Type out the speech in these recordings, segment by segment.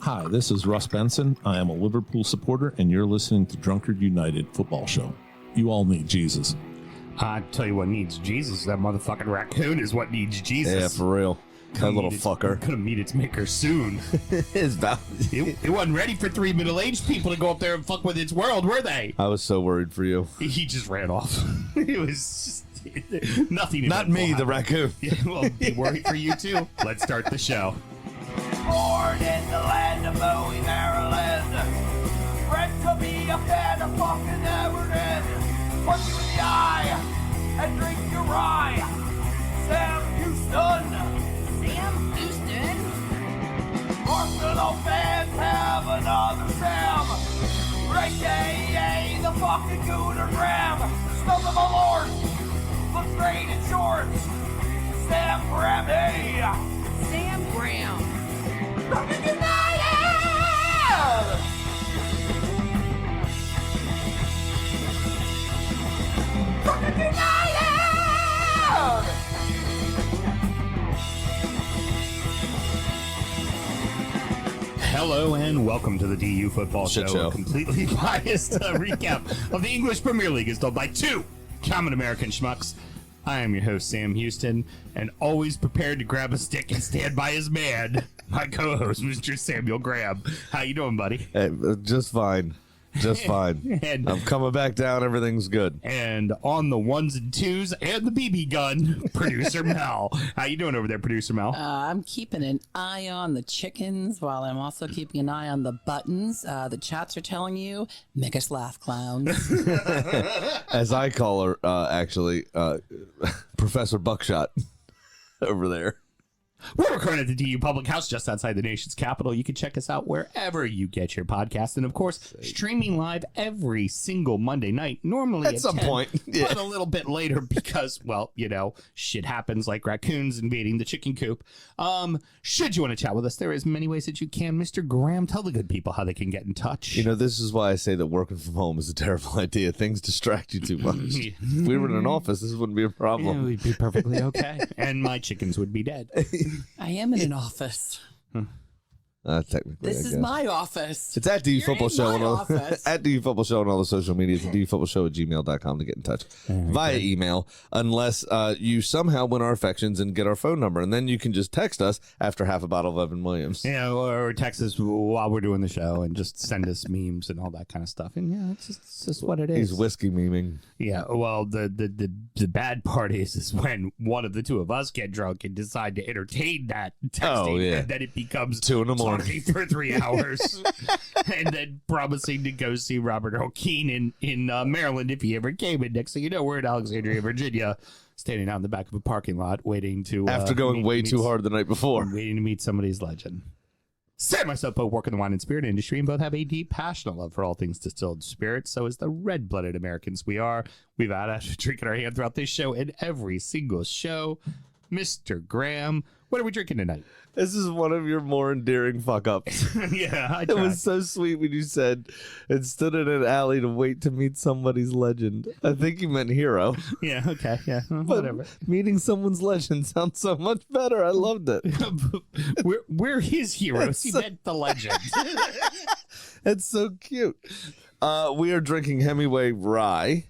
Hi, this is Russ Benson. I am a Liverpool supporter, and you're listening to Drunkard United Football Show. You all need Jesus. I tell you what needs Jesus. That motherfucking raccoon is what needs Jesus. Yeah, for real. That little fucker. Gonna meet its maker soon. It wasn't ready for three middle-aged people to go up there and fuck with its world, were they? I was so worried for you. He just ran off. It was just nothing. Not me, the raccoon. Yeah, well, be worried for you too. Let's start the show. Born in the land of Bowie, Maryland. Bred to be a fan of fucking Everton. Punch you in the eye and drink your rye. Sam Houston. Sam Houston? Arsenal fans have another Sam. Right day, the fucking Gooner Graham. Stump of a lord. Looks great in shorts. Sam Graham, hey. Sam Graham. Fucking United! Fucking United! Hello and welcome to the DU Football Shit Show. show. A completely biased recap of the English Premier League is told by two common American schmucks. I am your host, Sam Houston, and always prepared to grab a stick and stand by his man, my co-host, Mr. Samuel Graham. How you doing, buddy? Hey, just fine. Just fine. And- I'm coming back down. Everything's good. And on the ones and twos and the BB gun, producer Mel. How you doing over there, producer Mel? I'm keeping an eye on the chickens while I'm also keeping an eye on the buttons. The chats are telling you, make us laugh, clowns. As I call her, actually, Professor Buckshot over there. We're recording at the DU Public House just outside the nation's capital. You can check us out wherever you get your podcast. And, of course, streaming live every single Monday night, normally At some 10, point, yeah. but a little bit later because, well, you know, shit happens like raccoons invading the chicken coop. Should you want to chat with us, there is many ways that you can. Mr. Graham, tell the good people how they can get in touch. You know, this is why I say that working from home is a terrible idea. Things distract you too much. If we were in an office, this wouldn't be a Yeah, problem. we'd be perfectly okay. And my chickens would be dead. I am in an office. Technically, This I is guess. my office. It's at DU You're Football in Show my on all, office. at DU Football Show on all the social medias and dufootballshow@gmail.com to get in touch via email, unless you somehow win our affections and get our phone number, and then you can just text us after half a bottle of Evan Williams. Yeah, or text us while we're doing the show and just send us memes and all that kind of stuff. And yeah, it's just what it is. He's whiskey memeing. Yeah, well, the bad part is when one of the two of us get drunk and decide to entertain that texting, Oh, yeah. and then it becomes 2 a.m. talking for 3 hours, and then promising to go see Robert O'Keefe in Maryland if he ever came. And next thing you know, we're in Alexandria, Virginia, standing out in the back of a parking lot waiting to After going way too hard the night before. waiting to meet somebody's legend. Sam and myself both work in the wine and spirit industry and both have a deep, passionate love for all things distilled spirits. So as the red-blooded Americans we are, we've had a drink in our hand throughout this show and every single show. Mr. Graham, what are we drinking tonight? This is one of your more endearing fuck-ups. Yeah, I It tried. was so sweet when you said it stood in an alley to wait to meet somebody's legend. I think you meant hero. Yeah, okay, yeah, But whatever. meeting someone's legend sounds so much better. I loved it. we're his heroes. He So- meant the legend. It's so cute. We are drinking Hemingway Rye.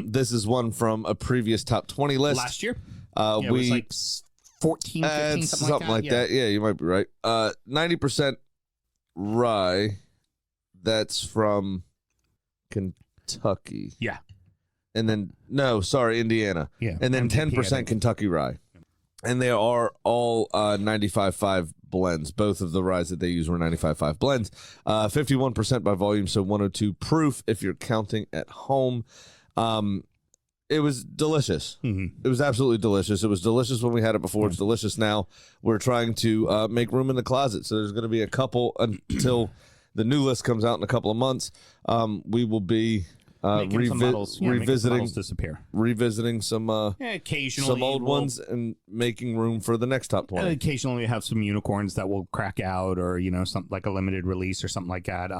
This is one from a previous top 20 list. Last year, we it was like 14, 15, it's something like that. Yeah, you might be right. 90% rye. That's from Kentucky. Yeah. And then Indiana. Yeah, And then MVP, 10% Kentucky rye. And they are all 95.5 blends. Both of the ryes that they use were 95.5 blends. 51% by volume, so 102 proof if you're counting at home. It was delicious. It was absolutely delicious. It was delicious when we had it before. It's delicious now. We're trying to make room in the closet. So there's going to be a couple until the new list comes out in a couple of months. We will be Making some bottles, making some revisiting bottles disappear. revisiting some Occasionally, some old we'll- ones and making room for the next top 20. Occasionally, we have some unicorns that will crack out, or something like a limited release or something like that.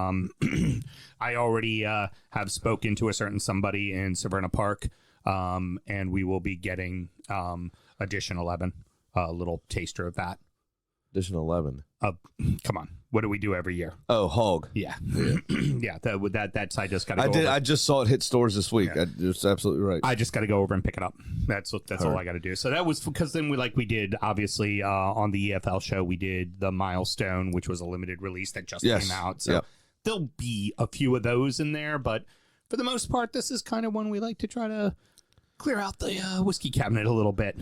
I already have spoken to a certain somebody in Severna Park, and we will be getting Edition 11, a little taster of that. Edition 11. Come on. What do we do every year? Oh, hog. Yeah. Yeah. That side just got to go over. I just saw it hit stores this week. Yeah. It's absolutely right. I just got to go over and pick it up. That's all I got to do. So that was because then we did, obviously, on the EFL show, we did the Milestone, which was a limited release that just came out. So there'll be a few of those in there. But for the most part, this is kind of one we like to try to clear out the whiskey cabinet a little bit.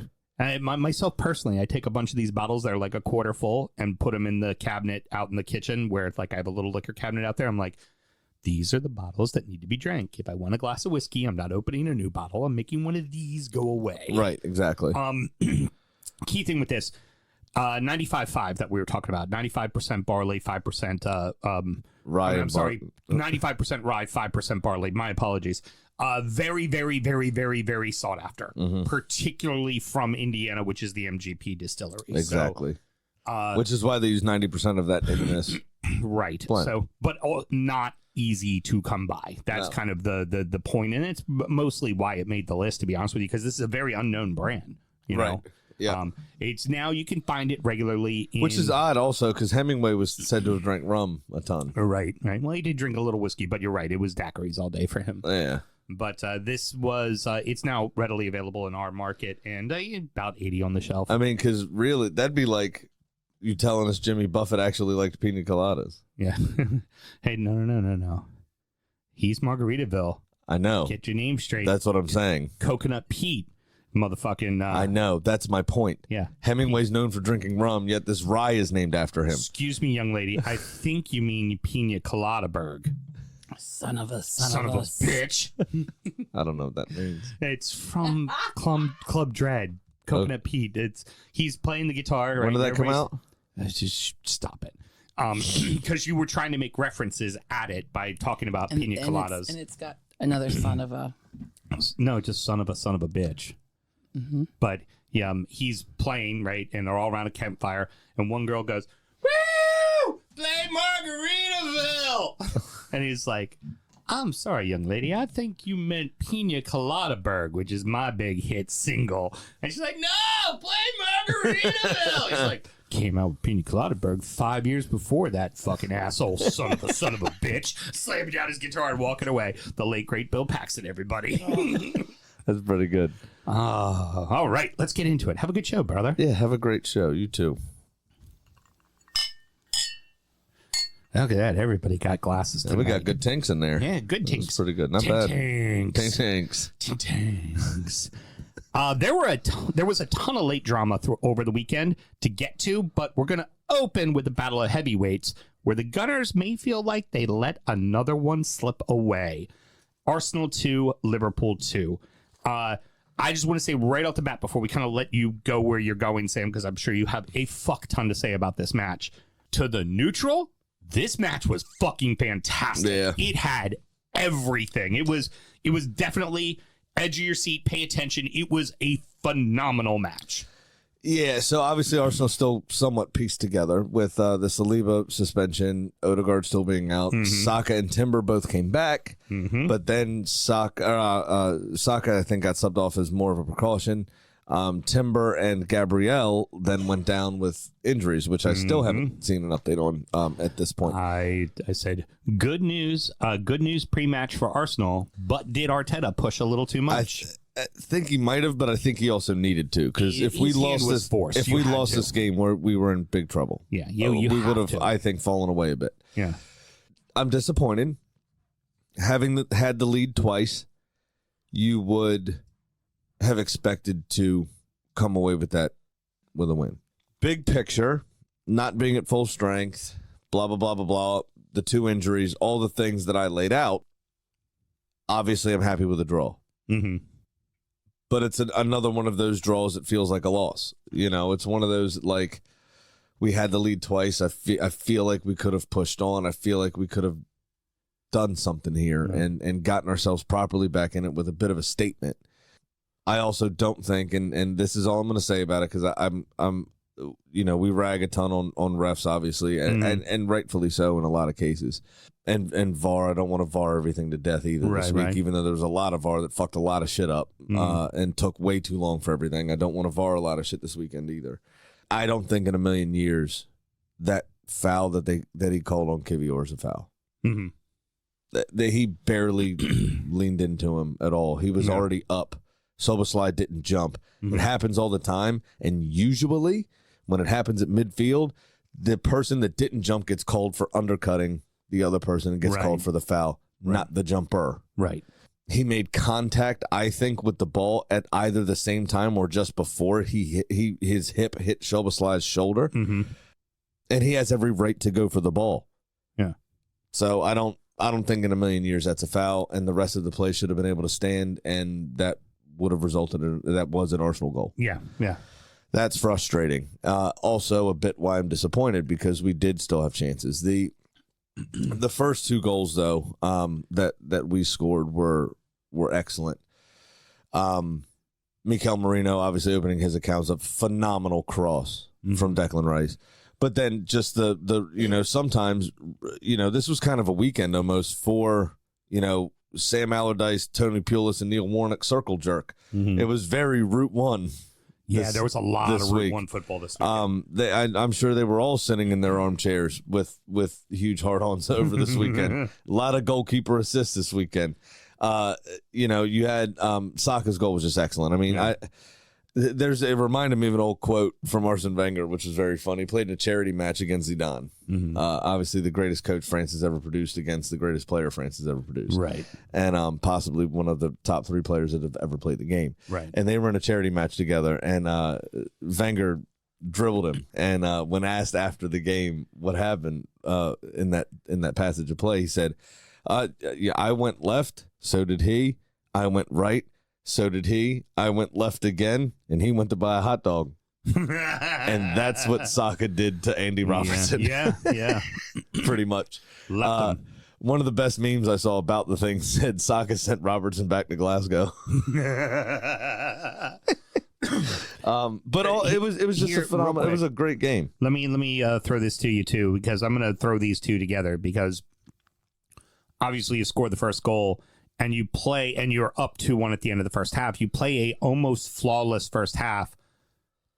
Myself personally, I take a bunch of these bottles that are like a quarter full and put them in the cabinet out in the kitchen where it's like I have a little liquor cabinet out there. I'm like, these are the bottles that need to be drank. If I want a glass of whiskey, I'm not opening a new bottle. I'm making one of these go away. Right, exactly. Key thing with this, 95.5 that we were talking about, 95% barley, 5% rye. I'm sorry, 95% rye, 5% barley. My apologies. Very, very, very, very, very sought after, particularly from Indiana, which is the MGP distillery. Exactly. So, which is why they use 90% of that in this. Right. blend. So, but not easy to come by. That's kind of the point, and it's mostly why it made the list, to be honest with you, because this is a very unknown brand. You know. Yeah. It's now you can find it regularly. Which is odd also because Hemingway was said to have drank rum a ton. Right. Well, he did drink a little whiskey, but you're right. It was daiquiris all day for him. Yeah. But this was, it's now readily available in our market and about 80 on the shelf. I mean, because really, that'd be like you telling us Jimmy Buffett actually liked pina coladas. Yeah. Hey, no. He's Margaritaville. I know. Get your name straight. That's what I'm saying. Coconut Pete. Motherfucking. I know. That's my point. Yeah. Hemingway's known for drinking rum, yet this rye is named after him. Excuse me, young lady. I think you mean Pina Coladaberg. Son of a bitch. I don't know what that means. It's from Club Dread. Coconut Pete. He's playing the guitar. Right? When did that come out? Just stop it. Because you were trying to make references at it by talking about pina coladas. And it's got another son of a... No, just son of a bitch. Mm-hmm. But yeah, he's playing, right? And they're all around a campfire. And one girl goes, "Woo! Play Margaritaville!" And he's like, "I'm sorry, young lady. I think you meant Pina Coladaberg, which is my big hit single." And she's like, "No, play Margaritaville." He's like, "Came out with Pina Coladaberg 5 years before that fucking asshole son of a bitch." Slamming down his guitar and walking away. The late, great Bill Paxton, everybody. That's pretty good. All right, let's get into it. Have a good show, brother. Yeah, have a great show. You too. Look at that. Everybody got glasses tonight. We got good tanks in there. Yeah, good tanks. That's pretty good. Not bad. Tanks. Tanks. There was a ton of late drama over the weekend to get to, but we're going to open with the battle of heavyweights, where the Gunners may feel like they let another one slip away. Arsenal 2, Liverpool 2. I just want to say right off the bat before we kind of let you go where you're going, Sam, because I'm sure you have a fuck ton to say about this match. To the neutral, this match was fucking fantastic. Yeah. It had everything. It was definitely edge of your seat, pay attention. It was a phenomenal match. Yeah, so obviously Arsenal still somewhat pieced together with the Saliba suspension, Odegaard still being out. Saka and Timber both came back, but then Saka I think got subbed off as more of a precaution. Timber and Gabriel then went down with injuries, which I still haven't seen an update on at this point. I said good news pre-match for Arsenal, but did Arteta push a little too much? I think he might have, but I think he also needed to, because if we lost this game, we were in big trouble. Yeah, we would have, I think, fallen away a bit. Yeah, I'm disappointed. Having had the lead twice, you would have expected to come away with a win. Big picture, not being at full strength, blah, blah, blah, blah, blah, the two injuries, all the things that I laid out, obviously I'm happy with the draw. But it's another one of those draws that feels like a loss. You know, it's one of those, like, we had the lead twice. I feel like we could have pushed on. I feel like we could have done something here and gotten ourselves properly back in it with a bit of a statement. I also don't think, and this is all I'm going to say about it, because I'm we rag a ton on refs, obviously, and rightfully so in a lot of cases. And VAR, I don't want to VAR everything to death either this week, even though there was a lot of VAR that fucked a lot of shit up and took way too long for everything. I don't want to VAR a lot of shit this weekend either. I don't think in a million years that foul that he called on Kivior as a foul. Mm-hmm. That he barely leaned into him at all. He was already up. Soboslai didn't jump. Mm-hmm. It happens all the time, and usually when it happens at midfield, the person that didn't jump gets called for undercutting the other person and gets called for the foul, not the jumper. Right. He made contact, I think, with the ball at either the same time or just before his hip hit Soboslai's shoulder, Mm-hmm. and he has every right to go for the ball. Yeah. So I don't think in a million years that's a foul, and the rest of the play should have been able to stand, and that would have resulted in that was an Arsenal goal. Yeah. Yeah. That's frustrating. Also, a bit why I'm disappointed because we did still have chances. The first 2 goals though that we scored were excellent. Mikel Merino obviously opening his accounts up, phenomenal cross from Declan Rice. But then just the sometimes this was kind of a weekend almost for Sam Allardyce, Tony Pulis, and Neil Warnock circle jerk. Mm-hmm. It was very Route 1. Yeah, there was a lot of Route 1 football this weekend. I'm sure they were all sitting in their armchairs with huge hard-ons over this weekend. A lot of goalkeeper assists this weekend. You had Saka's goal was just excellent. I mean, it reminded me of an old quote from Arsene Wenger, which was very funny. He played in a charity match against Zidane. Mm-hmm. Obviously, the greatest coach France has ever produced against the greatest player France has ever produced. Right. And possibly one of the top 3 players that have ever played the game. Right. And they were in a charity match together, and Wenger dribbled him. And when asked after the game what happened in that passage of play, he said, I went left, so did he. I went right, so did he. I went left again, and he went to buy a hot dog. And that's what Saka did to Andy Robertson. Yeah. Pretty much. One of the best memes I saw about the thing said Saka sent Robertson back to Glasgow. It was just a phenomenal. It was a great game. Let me throw this to you too, because I'm going to throw these 2 together because obviously you scored the first goal. And you play, and you're up 2-1 at the end of the first half. You play a almost flawless first half,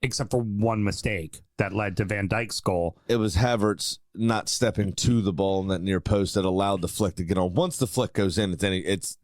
except for one mistake that led to Van Dijk's goal. It was Havertz not stepping to the ball in that near post that allowed the flick to get on. Once the flick goes in, it's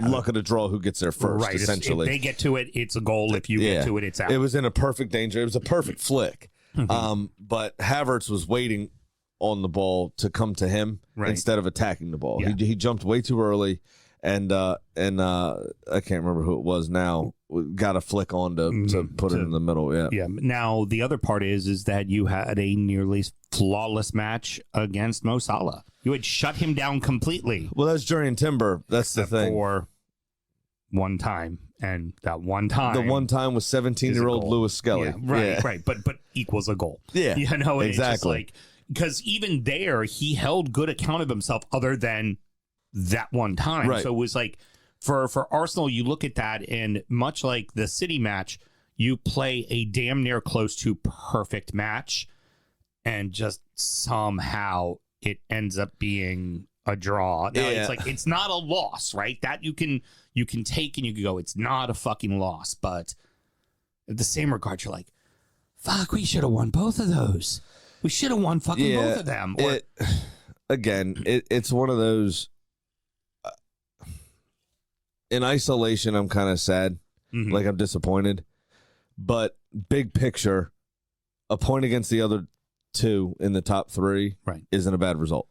luck of the draw who gets there first. Right, essentially, if they get to it, it's a goal. If you get to it, it's out. It was in a perfect danger. It was a perfect flick. Mm-hmm. But Havertz was waiting on the ball to come to him instead of attacking the ball. Yeah. He jumped way too early. And I can't remember who it was now. Got a flick on to put it in the middle. Yeah. Yeah. Now, the other part is that you had a nearly flawless match against Mo Salah. You had shut him down completely. Well, that's Jurriën Timber. That's the thing. For one time. And that one time. The one time was 17-year-old Lewis Skelly. Yeah, right. But equals a goal. Yeah. Exactly. It's just like, because even there, he held good account of himself other than that one time. Right. So it was like for Arsenal, you look at that, and much like the City match, you play a damn near close to perfect match, and just somehow it ends up being a draw. Now, it's like, it's not a loss, right? That you can take and you can go, it's not a fucking loss. But at the same regard, you're like, fuck, we should have won both of those. We should have won fucking both of them. It's one of those. In isolation, I'm kind of sad. Mm-hmm. Like, I'm disappointed. But big picture, a point against the other 2 in the top 3 isn't a bad result.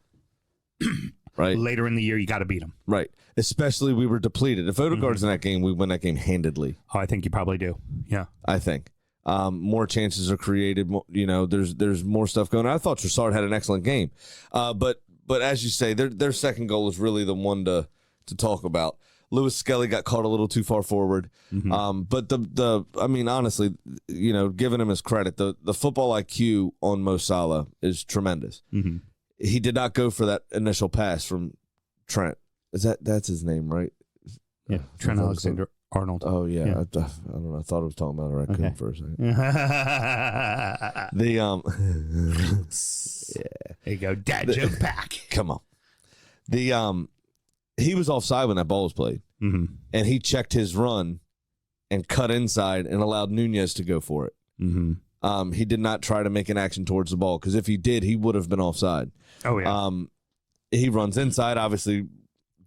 Right? Later in the year, you got to beat them. Right. Especially we were depleted. If Odegaard's in that game, we win that game handedly. Oh, I think you probably do. Yeah. I think. More chances are created. There's more stuff going on. I thought Trossard had an excellent game. But as you say, their second goal is really the one to talk about. Lewis Skelly got caught a little too far forward. Mm-hmm. But honestly, giving him his credit, the football IQ on Mo Salah is tremendous. Mm-hmm. He did not go for that initial pass from Trent. That's his name, right? Yeah, Trent Alexander-Arnold. Oh, yeah. I don't know. I thought I was talking about a raccoon for a second. There you go. Dad joke back. Come on. He was offside when that ball was played, and he checked his run and cut inside and allowed Nunez to go for it. Mm-hmm. He did not try to make an action towards the ball, because if he did, he would have been offside. Oh, yeah. He runs inside, obviously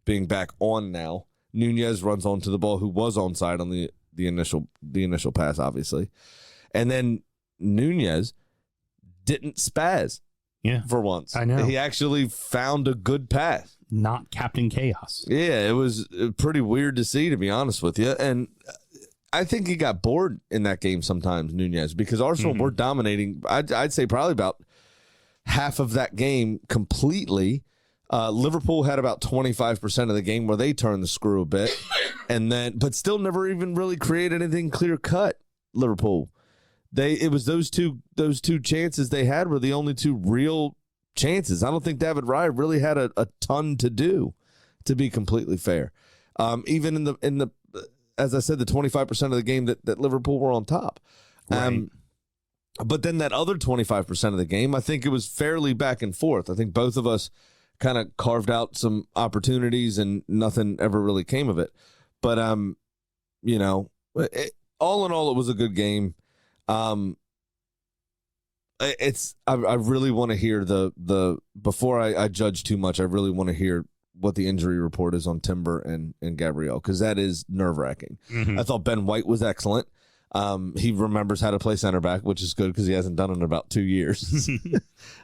being back on now. Nunez runs onto the ball, who was onside on the initial pass, obviously. And then Nunez didn't spaz for once. I know. He actually found a good pass. Not Captain Chaos. Yeah, it was pretty weird to see, to be honest with you. And I think he got bored in that game sometimes, Nunez, because Arsenal were dominating. I'd say probably about half of that game completely. Liverpool had about 25% of the game where they turned the screw a bit, but still never even really created anything clear cut. Liverpool, it was those two chances they had were the only two real chances. I don't think David Rye really had a ton to do, to be completely fair. Even in the as I said, the 25% of the game that Liverpool were on top. Right. But then that other 25% of the game, I think it was fairly back and forth. I think both of us kind of carved out some opportunities and nothing ever really came of it. But, all in all, it was a good game. I really want to hear before I judge too much, I really want to hear what the injury report is on Timber and Gabriel, because that is nerve-wracking. I thought Ben White was excellent. He remembers how to play center back, which is good because he hasn't done it in about 2 years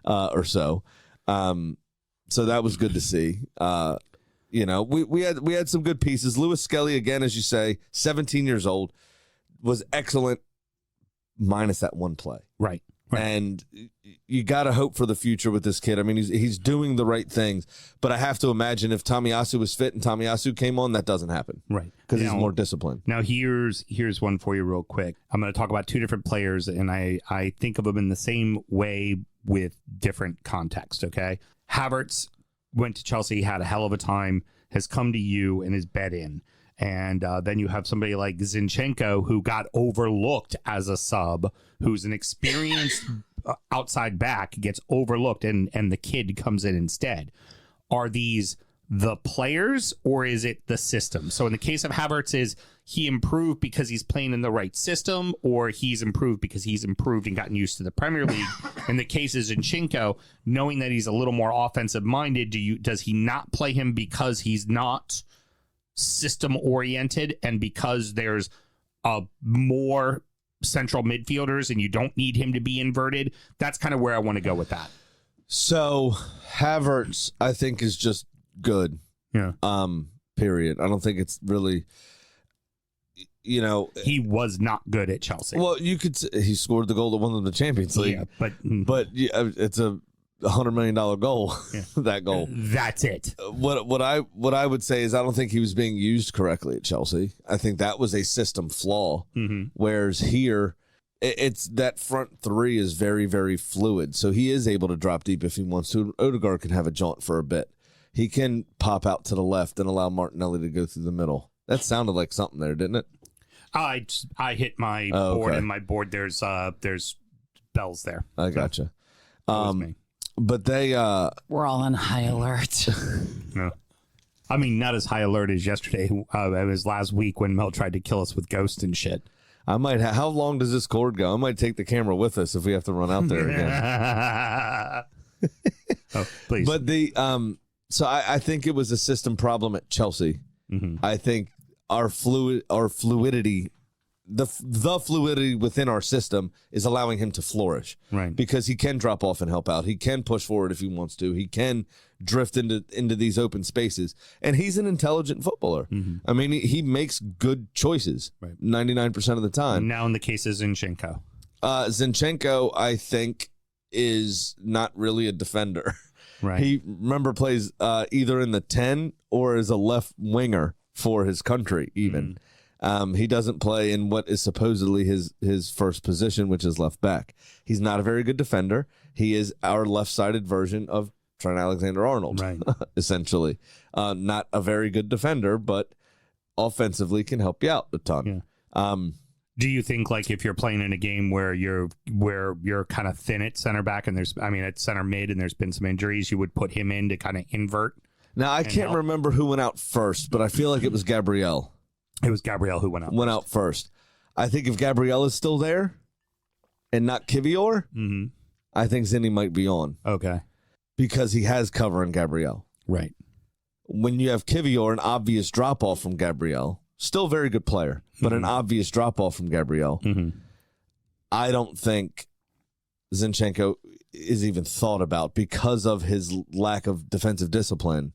or so. So that was good to see. We had some good pieces. Lewis Skelly, again, as you say, 17 years old, was excellent, minus that one play. Right. And you got to hope for the future with this kid. I mean, he's doing the right things, but I have to imagine if Tomiyasu was fit and Tomiyasu came on, that doesn't happen. Right. Because he's more disciplined. Now, here's one for you real quick. I'm going to talk about two different players, and I think of them in the same way with different context, okay? Havertz went to Chelsea, had a hell of a time, has come to you and is bet in. And then you have somebody like Zinchenko, who got overlooked as a sub, who's an experienced outside back, gets overlooked, and the kid comes in instead. Are these the players, or is it the system? So in the case of Havertz, is he improved because he's playing in the right system, or he's improved because he's improved and gotten used to the Premier League? In the case of Zinchenko, knowing that he's a little more offensive minded, does he not play him because he's not system oriented, and because there's more central midfielders and you don't need him to be inverted? That's kind of where I want to go with that. So Havertz, I think, is just good. Yeah. Period. I don't think it's really, he was not good at Chelsea. Well, you could say he scored the goal that won them the Champions League. Yeah, but it's a $100 million goal. Yeah. That goal. That's it. What I would say is I don't think he was being used correctly at Chelsea. I think that was a system flaw. Whereas here, it's that front three is very, very fluid. So he is able to drop deep if he wants to. Odegaard can have a jaunt for a bit. He can pop out to the left and allow Martinelli to go through the middle. That sounded like something there, didn't it? I hit my board, and my board there's bells there. I gotcha. Me. But they we're all on high alert. No. I mean, not as high alert as yesterday. It was last week when Mel tried to kill us with ghosts and shit. I might how long does this cord go? I might take the camera with us if we have to run out there again. Oh, please. But so I think it was a system problem at Chelsea. I think our fluidity, the fluidity within our system is allowing him to flourish. Right. Because he can drop off and help out. He can push forward if he wants to. He can drift into these open spaces. And he's an intelligent footballer. I mean, he makes good choices 99% of the time. Now in the case of Zinchenko. Zinchenko, I think, is not really a defender. Right. He plays either in the 10 or as a left winger for his country even. He doesn't play in what is supposedly his first position, which is left back. He's not a very good defender. He is our left-sided version of Trent Alexander-Arnold, right. Essentially. Not a very good defender, but offensively can help you out a ton. Yeah. Do you think, like, if you're playing in a game where you're kind of thin at center back and at center mid and there's been some injuries, you would put him in to kind of invert? Now, I can't remember who went out first, but I feel like it was Gabriel. It was Gabriel who went out. Out first. I think if Gabriel is still there, and not Kivior, I think Zinni might be on. Okay. Because he has cover in Gabriel. Right. When you have Kivior, an obvious drop-off from Gabriel, still a very good player, but an obvious drop-off from Gabriel, I don't think Zinchenko is even thought about because of his lack of defensive discipline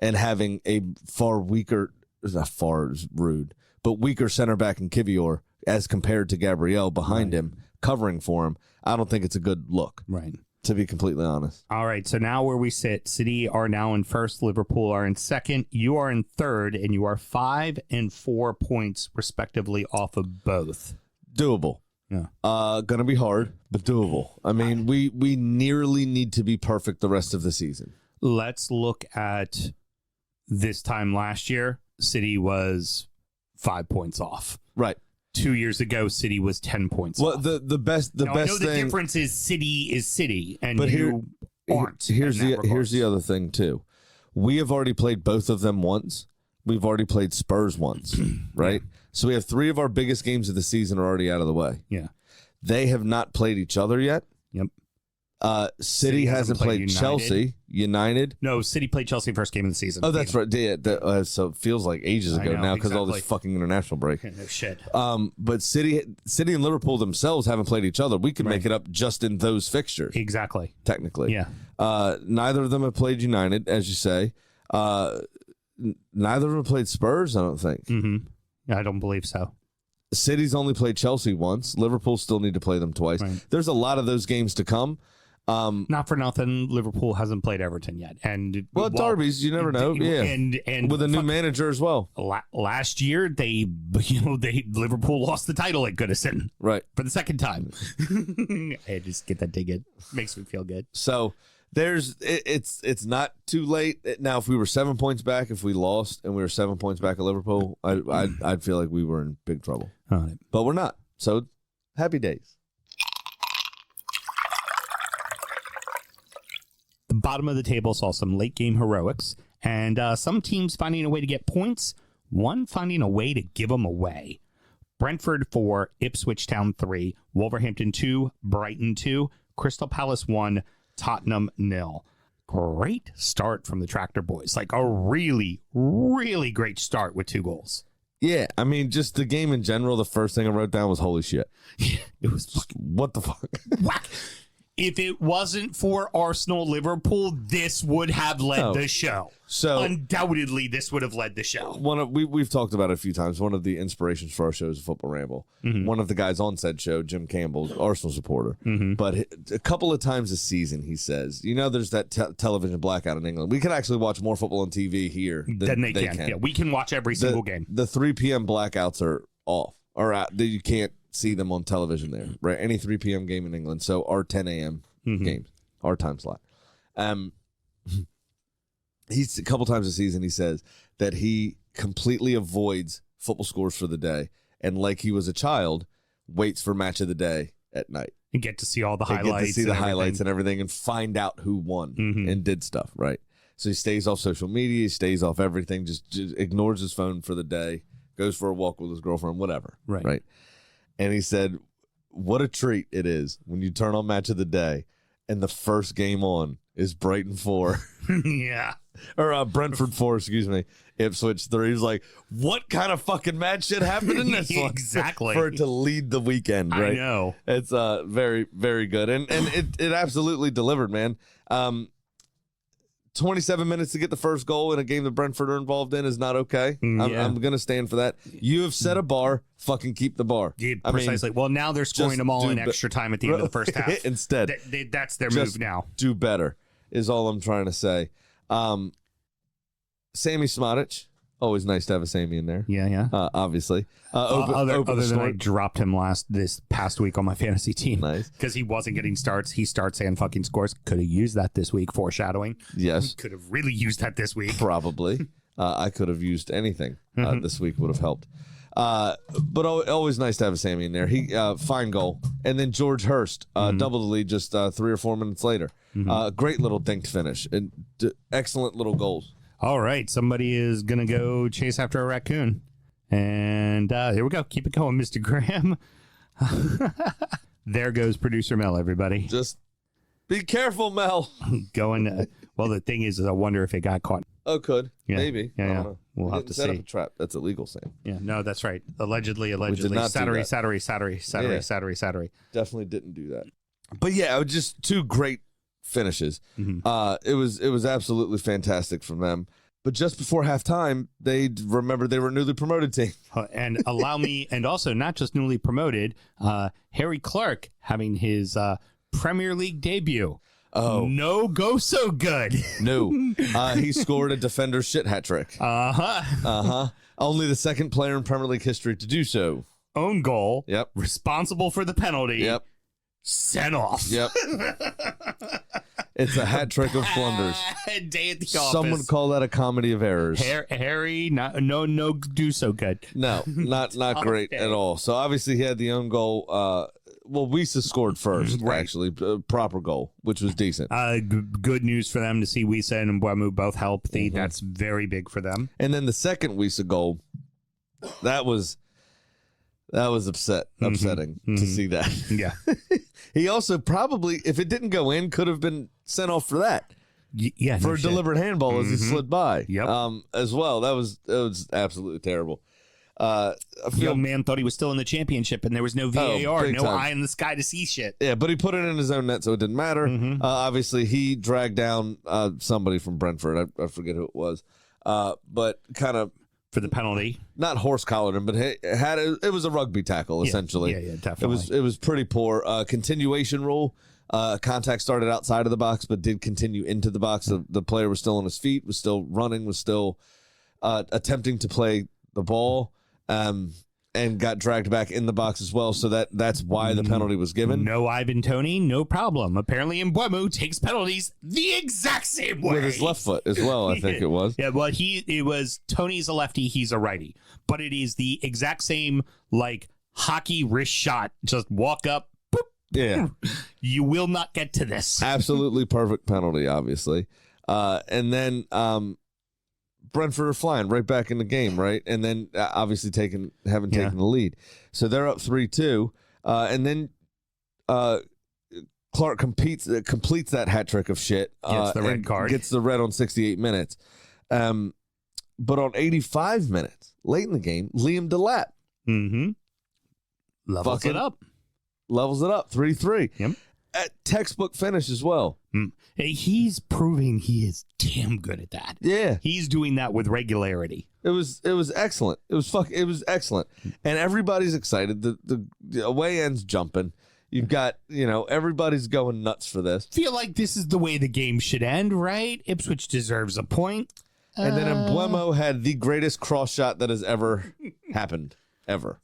and having a far weaker, not far is rude, but weaker center back in Kivior as compared to Gabriel behind him, covering for him. I don't think it's a good look. Right. To be completely honest. All right, so now where we sit, City are now in first, Liverpool are in second, you are in third, and you are 5 and 4 points respectively off of both. Doable. Yeah. Gonna be hard, but doable. I mean, we nearly need to be perfect the rest of the season. Let's look at this time last year. City was 5 points off. Right. 2 years ago, City was 10 points off. Well, the best I know the thing. difference is City, and But you aren't. Here's in that here's the regards. other thing too. We have already played both of them once. We've already played Spurs once, right? So we have 3 of our biggest games of the season are already out of the way. Yeah. They have not played each other yet. Yep. City hasn't played United. Chelsea. United. No, City played Chelsea first game of the season. Oh, that's right. So it feels like ages I ago know, now because all this exactly. fucking international break. No shit. But City and Liverpool themselves haven't played each other. We can make it up just in those fixtures, Exactly. technically. Yeah. Neither of them have played United, as you say. Neither of them have played Spurs, I don't think. I don't believe so. City's only played Chelsea once. Liverpool still need to play them twice. Right. There's a lot of those games to come. Not for nothing, Liverpool hasn't played Everton yet, and Derbies, you never know. Yeah, and with a new manager as well. Last year, Liverpool lost the title at Goodison Right. for the second time. I just get that dig. It makes me feel good. So it's not too late now. If we were 7 points back, if we lost and we were 7 points back at Liverpool, I'd feel like we were in big trouble. All right. But we're not. So happy days. The bottom of the table saw some late game heroics, and some teams finding a way to get points, one finding a way to give them away. Brentford 4, Ipswich Town 3, Wolverhampton 2, Brighton 2, Crystal Palace 1, Tottenham 0. Great start from the Tractor Boys. Like a really, really great start with 2 goals. Yeah, I mean, just the game in general, the first thing I wrote down was holy shit. It was fucking What the fuck? whack. If it wasn't for Arsenal Liverpool, this would have led the show. So Undoubtedly, this would have led the show. we've talked about it a few times. One of the inspirations for our show is Football Ramble. One of the guys on said show, Jim Campbell, Arsenal supporter. But a couple of times a season, he says, there's that television blackout in England. We can actually watch more football on TV here Then they can. Yeah, we can watch every single game. The 3 p.m. blackouts are off. Or you can't see them on television there, right? Any 3 p.m. game in England. So our 10 a.m. games, our time slot. He's a couple times a season, he says that he completely avoids football scores for the day. And like he was a child, waits for match of the day at night. You get to see all the They highlights. get to see the and highlights everything. and everything and find out who won and did stuff, right? So he stays off social media, he stays off everything, just ignores his phone for the day, goes for a walk with his girlfriend, whatever. Right. And he said, what a treat it is when you turn on Match of the Day and the first game on is Brighton 4. Yeah. Or Brentford 4, excuse me. Ipswich 3. He's like, what kind of fucking mad shit happened in this one? Exactly. For it to lead the weekend, right? I know. It's very, very good. And it absolutely delivered, man. 27 minutes to get the first goal in a game that Brentford are involved in is not okay. Yeah. I'm going to stand for that. You have set a bar. Fucking keep the bar. Yeah, I mean, precisely. Well, now they're scoring just them all do in be- extra time at the end of the first half. Instead. That's their Just move now. do better is all I'm trying to say. Sammy Smotic. Always nice to have a Sammy in there. Yeah. Obviously. Other open the than I score. dropped him this past week on my fantasy team. Nice. Because he wasn't getting starts. He starts and fucking scores. Could have used that this week, foreshadowing. Yes. Could have really used that this week. Probably. I could have used anything this week would have helped. But always nice to have a Sammy in there. He fine goal. And then George Hurst doubled the lead just 3 or 4 minutes later. Great little dinked finish. And excellent little goals. All right. Somebody is going to go chase after a raccoon. And here we go. Keep it going, Mr. Graham. There goes producer Mel, everybody. Just be careful, Mel. Going. Well, the thing is I wonder if it got caught. Oh, could. Yeah. Maybe. I Yeah. don't know. We'll We have didn't to set up see. a trap. That's illegal, Sam. Yeah. No, that's right. Allegedly. not do Saturday. that. Saturday. Definitely didn't do that. But yeah, it was just two great finishes. It was absolutely fantastic from them. But just before halftime, they remembered they were a newly promoted team. And allow me, and also not just newly promoted, Harry Clark having his Premier League debut. Oh. No go so good. No. He scored a defender shit hat trick. Only the second player in Premier League history to do so. Own goal. Yep. Responsible for the penalty. Yep. Sent off. Yep. It's a hat trick of blunders. Day at the office. Some would call that a comedy of errors. Harry, no do so good. No, not great at all. So obviously he had the own goal. Wisa scored first, Right. actually, proper goal, which was decent. Good news for them to see Wisa and Mbeumo both healthy. That's very big for them. And then the second Wisa goal, that was upsetting to see that. Yeah. He also probably, if it didn't go in, could have been sent off for that. Yeah. For no a shit. deliberate handball as he slid by. Yep. As well. That was absolutely terrible. I feel, Young man thought he was still in the championship, and there was no VAR, big no time. eye in the sky to see shit. yeah, but he put it in his own net, so it didn't matter. Obviously, he dragged down somebody from Brentford. I forget who it was. But kind of For the penalty. not horse collared him, but it was a rugby tackle essentially. Yeah, definitely. It was pretty poor. Continuation rule. Contact started outside of the box, but did continue into the box. The player was still on his feet, was still running, was still attempting to play the ball, and got dragged back in the box as well. So that's why the penalty was given. No Ivan Toney, no problem. Apparently, Mbeumo takes penalties the exact same way. With his left foot as well, I think it was. Yeah, well, it was Tony's a lefty, he's a righty, but it is the exact same like hockey wrist shot. Just walk up, boop. Yeah. You will not get to this. Absolutely perfect penalty, obviously. And then Brentford are flying right back in the game, right? And then obviously having taken the lead. So they're up 3-2. And then Clark completes that hat trick of shit. Gets the red and card. Gets the red on 68 minutes. But on 85 minutes, late in the game, Liam Delap Levels Fucking it up. levels it up 3-3. Yep. At textbook finish as well. Hey, he's proving he is damn good at that. Yeah. He's doing that with regularity. It was excellent. It was excellent. And everybody's excited. The away end's jumping. You've got, everybody's going nuts for this. Feel like this is the way the game should end, right? Ipswich deserves a point. And then Mbeumo had the greatest cross shot that has ever happened. Ever.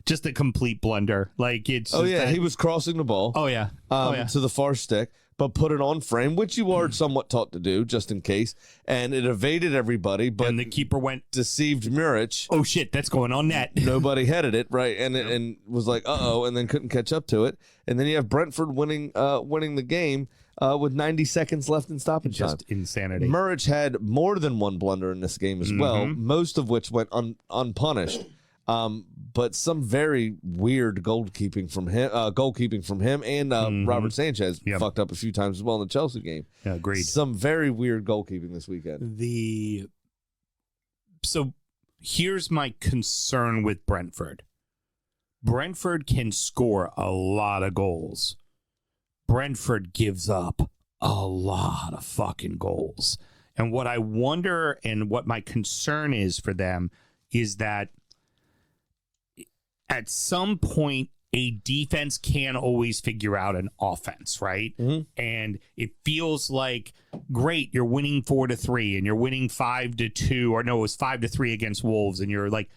Just a complete blunder. Like it's. Oh, just yeah. that- He was crossing the ball Oh yeah. to the far stick, but put it on frame, which you are somewhat taught to do, just in case. And it evaded everybody, but And the keeper went, deceived Muric. "Oh shit, that's going on net." Nobody headed it, right? And was like, uh-oh, and then couldn't catch up to it. And then you have Brentford winning the game with 90 seconds left in stoppage time. Just insanity. Muric had more than one blunder in this game as well, most of which went unpunished. But some very weird goalkeeping from him, and Robert Sanchez fucked up a few times as well in the Chelsea game. Yeah, agreed. Some very weird goalkeeping this weekend. So here's my concern with Brentford. Brentford can score a lot of goals. Brentford gives up a lot of fucking goals. And what I wonder and what my concern is for them is that at some point, a defense can always figure out an offense, right? And it feels like, great, you're winning 4-3 and you're winning 5-2, or no, it was 5-3 against Wolves. And you're like,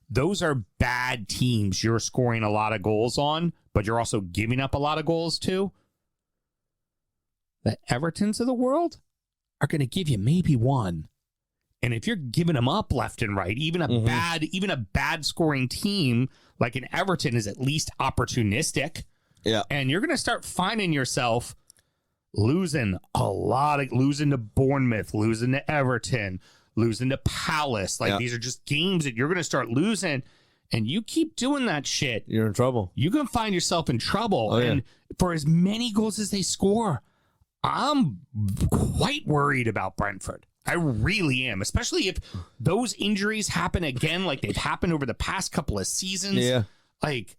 those are bad teams you're scoring a lot of goals on, but you're also giving up a lot of goals to. The Evertons of the world are going to give you maybe one. And if you're giving them up left and right, even a bad scoring team like an Everton is at least opportunistic. Yeah. And you're going to start finding yourself losing to Bournemouth, losing to Everton, losing to Palace. Like these are just games that you're going to start losing. and you keep doing that shit, You're in trouble. you can find yourself in trouble. Oh, yeah. And for as many goals as they score, I'm quite worried about Brentford. I really am, especially if those injuries happen again like they've happened over the past couple of seasons. Yeah. Like,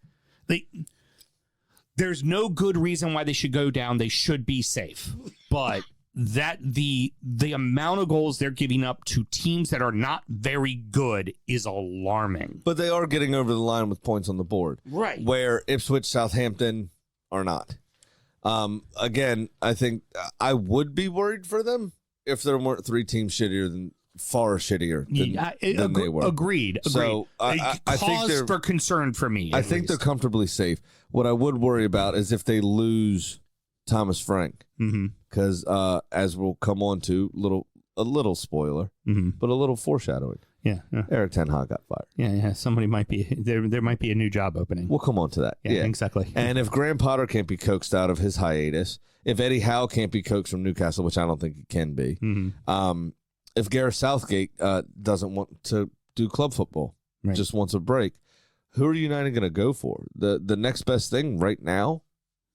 there's no good reason why they should go down. They should be safe. But that the amount of goals they're giving up to teams that are not very good is alarming. But they are getting over the line with points on the board. Right. Where Ipswich, Southampton are not. Again, I think I would be worried for them if there weren't three teams far shittier than they were. Agreed. So I think cause for concern for me. I think they're comfortably safe. What I would worry about is if they lose Thomas Frank, because as we'll come on to, a little spoiler, but a little foreshadowing. Yeah. Eric Ten Hag got fired. Yeah. Somebody might be there. Might be a new job opening. We'll come on to that. Yeah, exactly. And if Graham Potter can't be coaxed out of his hiatus, if Eddie Howe can't be coaxed from Newcastle, which I don't think he can be, if Gareth Southgate doesn't want to do club football, just wants a break, who are United going to go for? The next best thing right now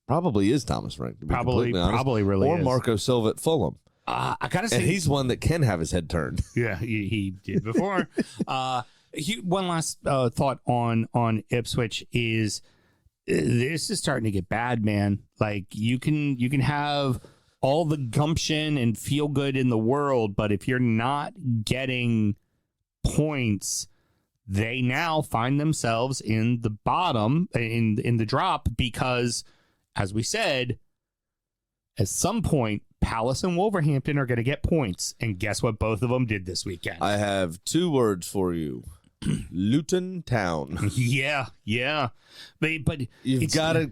probably is Thomas Frank. To be completely honest. Probably really or is. Marco Silva at Fulham. I gotta say, And he's one that can have his head turned. Yeah, he did before. One last thought on Ipswich is this is starting to get bad, man. Like you can have all the gumption and feel good in the world, but if you're not getting points, they now find themselves in the bottom in the drop because, as we said, at some point, Palace and Wolverhampton are going to get points. And guess what both of them did this weekend? I have two words for you. Luton Town. Yeah. But You've got to...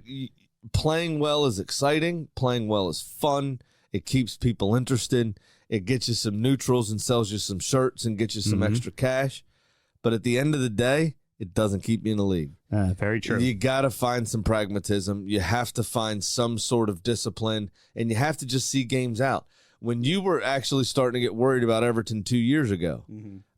Playing well is exciting. Playing well is fun. It keeps people interested. It gets you some neutrals and sells you some shirts and gets you some extra cash. But at the end of the day, it doesn't keep you in the league. Very true. You got to find some pragmatism. You have to find some sort of discipline, and you have to just see games out. When you were actually starting to get worried about Everton 2 years ago,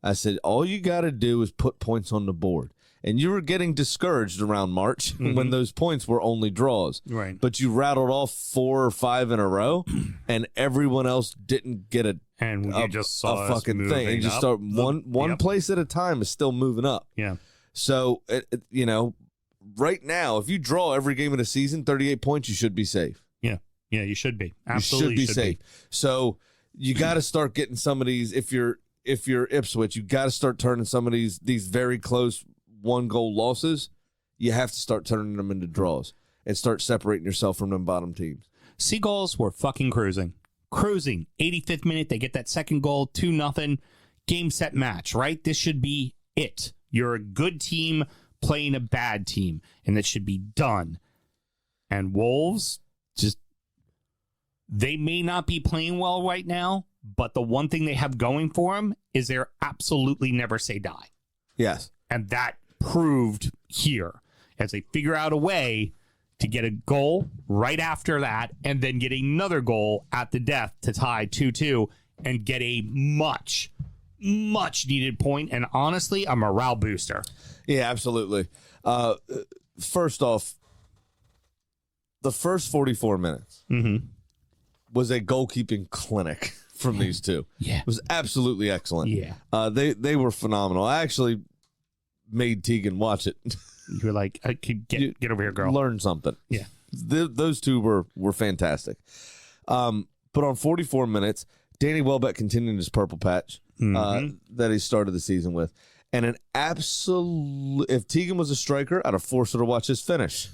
I said, all you got to do is put points on the board. And you were getting discouraged around March when those points were only draws. Right. But you rattled off 4 or 5 in a row, and everyone else didn't get a just saw a fucking thing. And you just start one place at a time is still moving up. Yeah. So, right now, if you draw every game of the season, 38 points, you should be safe. Yeah, you should be. Absolutely you should be safe. So you got to start getting some of these. If you're Ipswich, you got to start turning some of these very close 1-goal losses. You have to start turning them into draws and start separating yourself from them bottom teams. Seagulls were fucking cruising. 85th minute, they get that second goal, 2-0. Game, set, match, right? This should be it. You're a good team playing a bad team, and that should be done. And Wolves, they may not be playing well right now, but the one thing they have going for them is they're absolutely never say die. Yes. And that proved here as they figure out a way to get a goal right after that and then get another goal at the death to tie 2-2 and get a much needed point, and honestly, a morale booster. Yeah, absolutely. First off, the first 44 minutes was a goalkeeping clinic from these two. Yeah. It was absolutely excellent. Yeah. They were phenomenal. I actually made Tegan watch it. You were like, get over here, girl. Learn something. Yeah. Those two were fantastic. But on 44 minutes, Danny Welbeck continued his purple patch that he started the season with. And an absolute, if Tegan was a striker, I'd have forced her to watch his finish.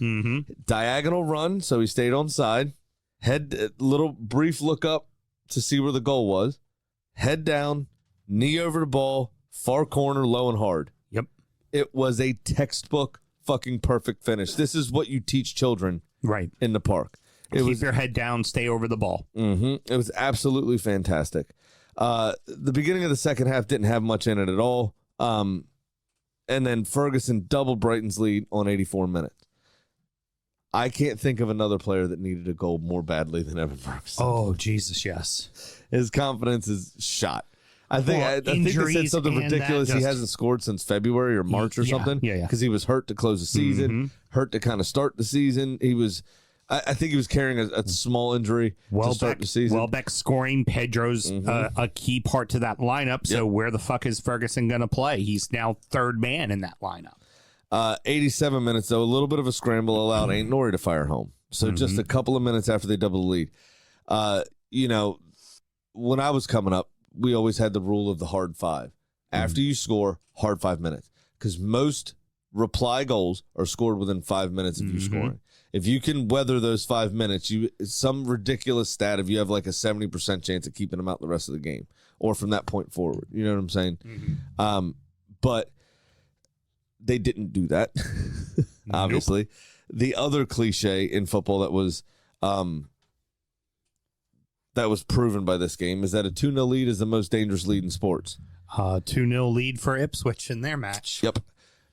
Diagonal run, so he stayed on side. Little brief look up to see where the goal was. Head down, knee over the ball, far corner, low and hard. Yep. It was a textbook fucking perfect finish. This is what you teach children in the park. Keep your head down, stay over the ball. It was absolutely fantastic. The beginning of the second half didn't have much in it at all. And then Ferguson doubled Brighton's lead on 84 minutes. I can't think of another player that needed a goal more badly than Evan Ferguson. Oh, Jesus, yes. His confidence is shot. I think I think they said injuries something and ridiculous. that He just- hasn't scored since February or March or Yeah, something. yeah. Because he was hurt to close the season, hurt to kind of start the season. He was, I think he was carrying a small injury to start the season. Welbeck scoring. Pedro's a key part to that lineup. So where the fuck is Ferguson going to play? He's now third man in that lineup. 87 minutes, though, a little bit of a scramble allowed Ain't Nori to fire home. So just a couple of minutes after they double the lead. You know, when I was coming up, we always had the rule of the hard five. After you score, hard 5 minutes. Because most reply goals are scored within 5 minutes of you scoring. If you can weather those 5 minutes, some ridiculous stat if you have like a 70% chance of keeping them out the rest of the game or from that point forward. You know what I'm saying? But they didn't do that, obviously. The other cliche in football that was proven by this game is that a 2-0 lead is the most dangerous lead in sports. 2-0 lead for Ipswich in their match. Yep.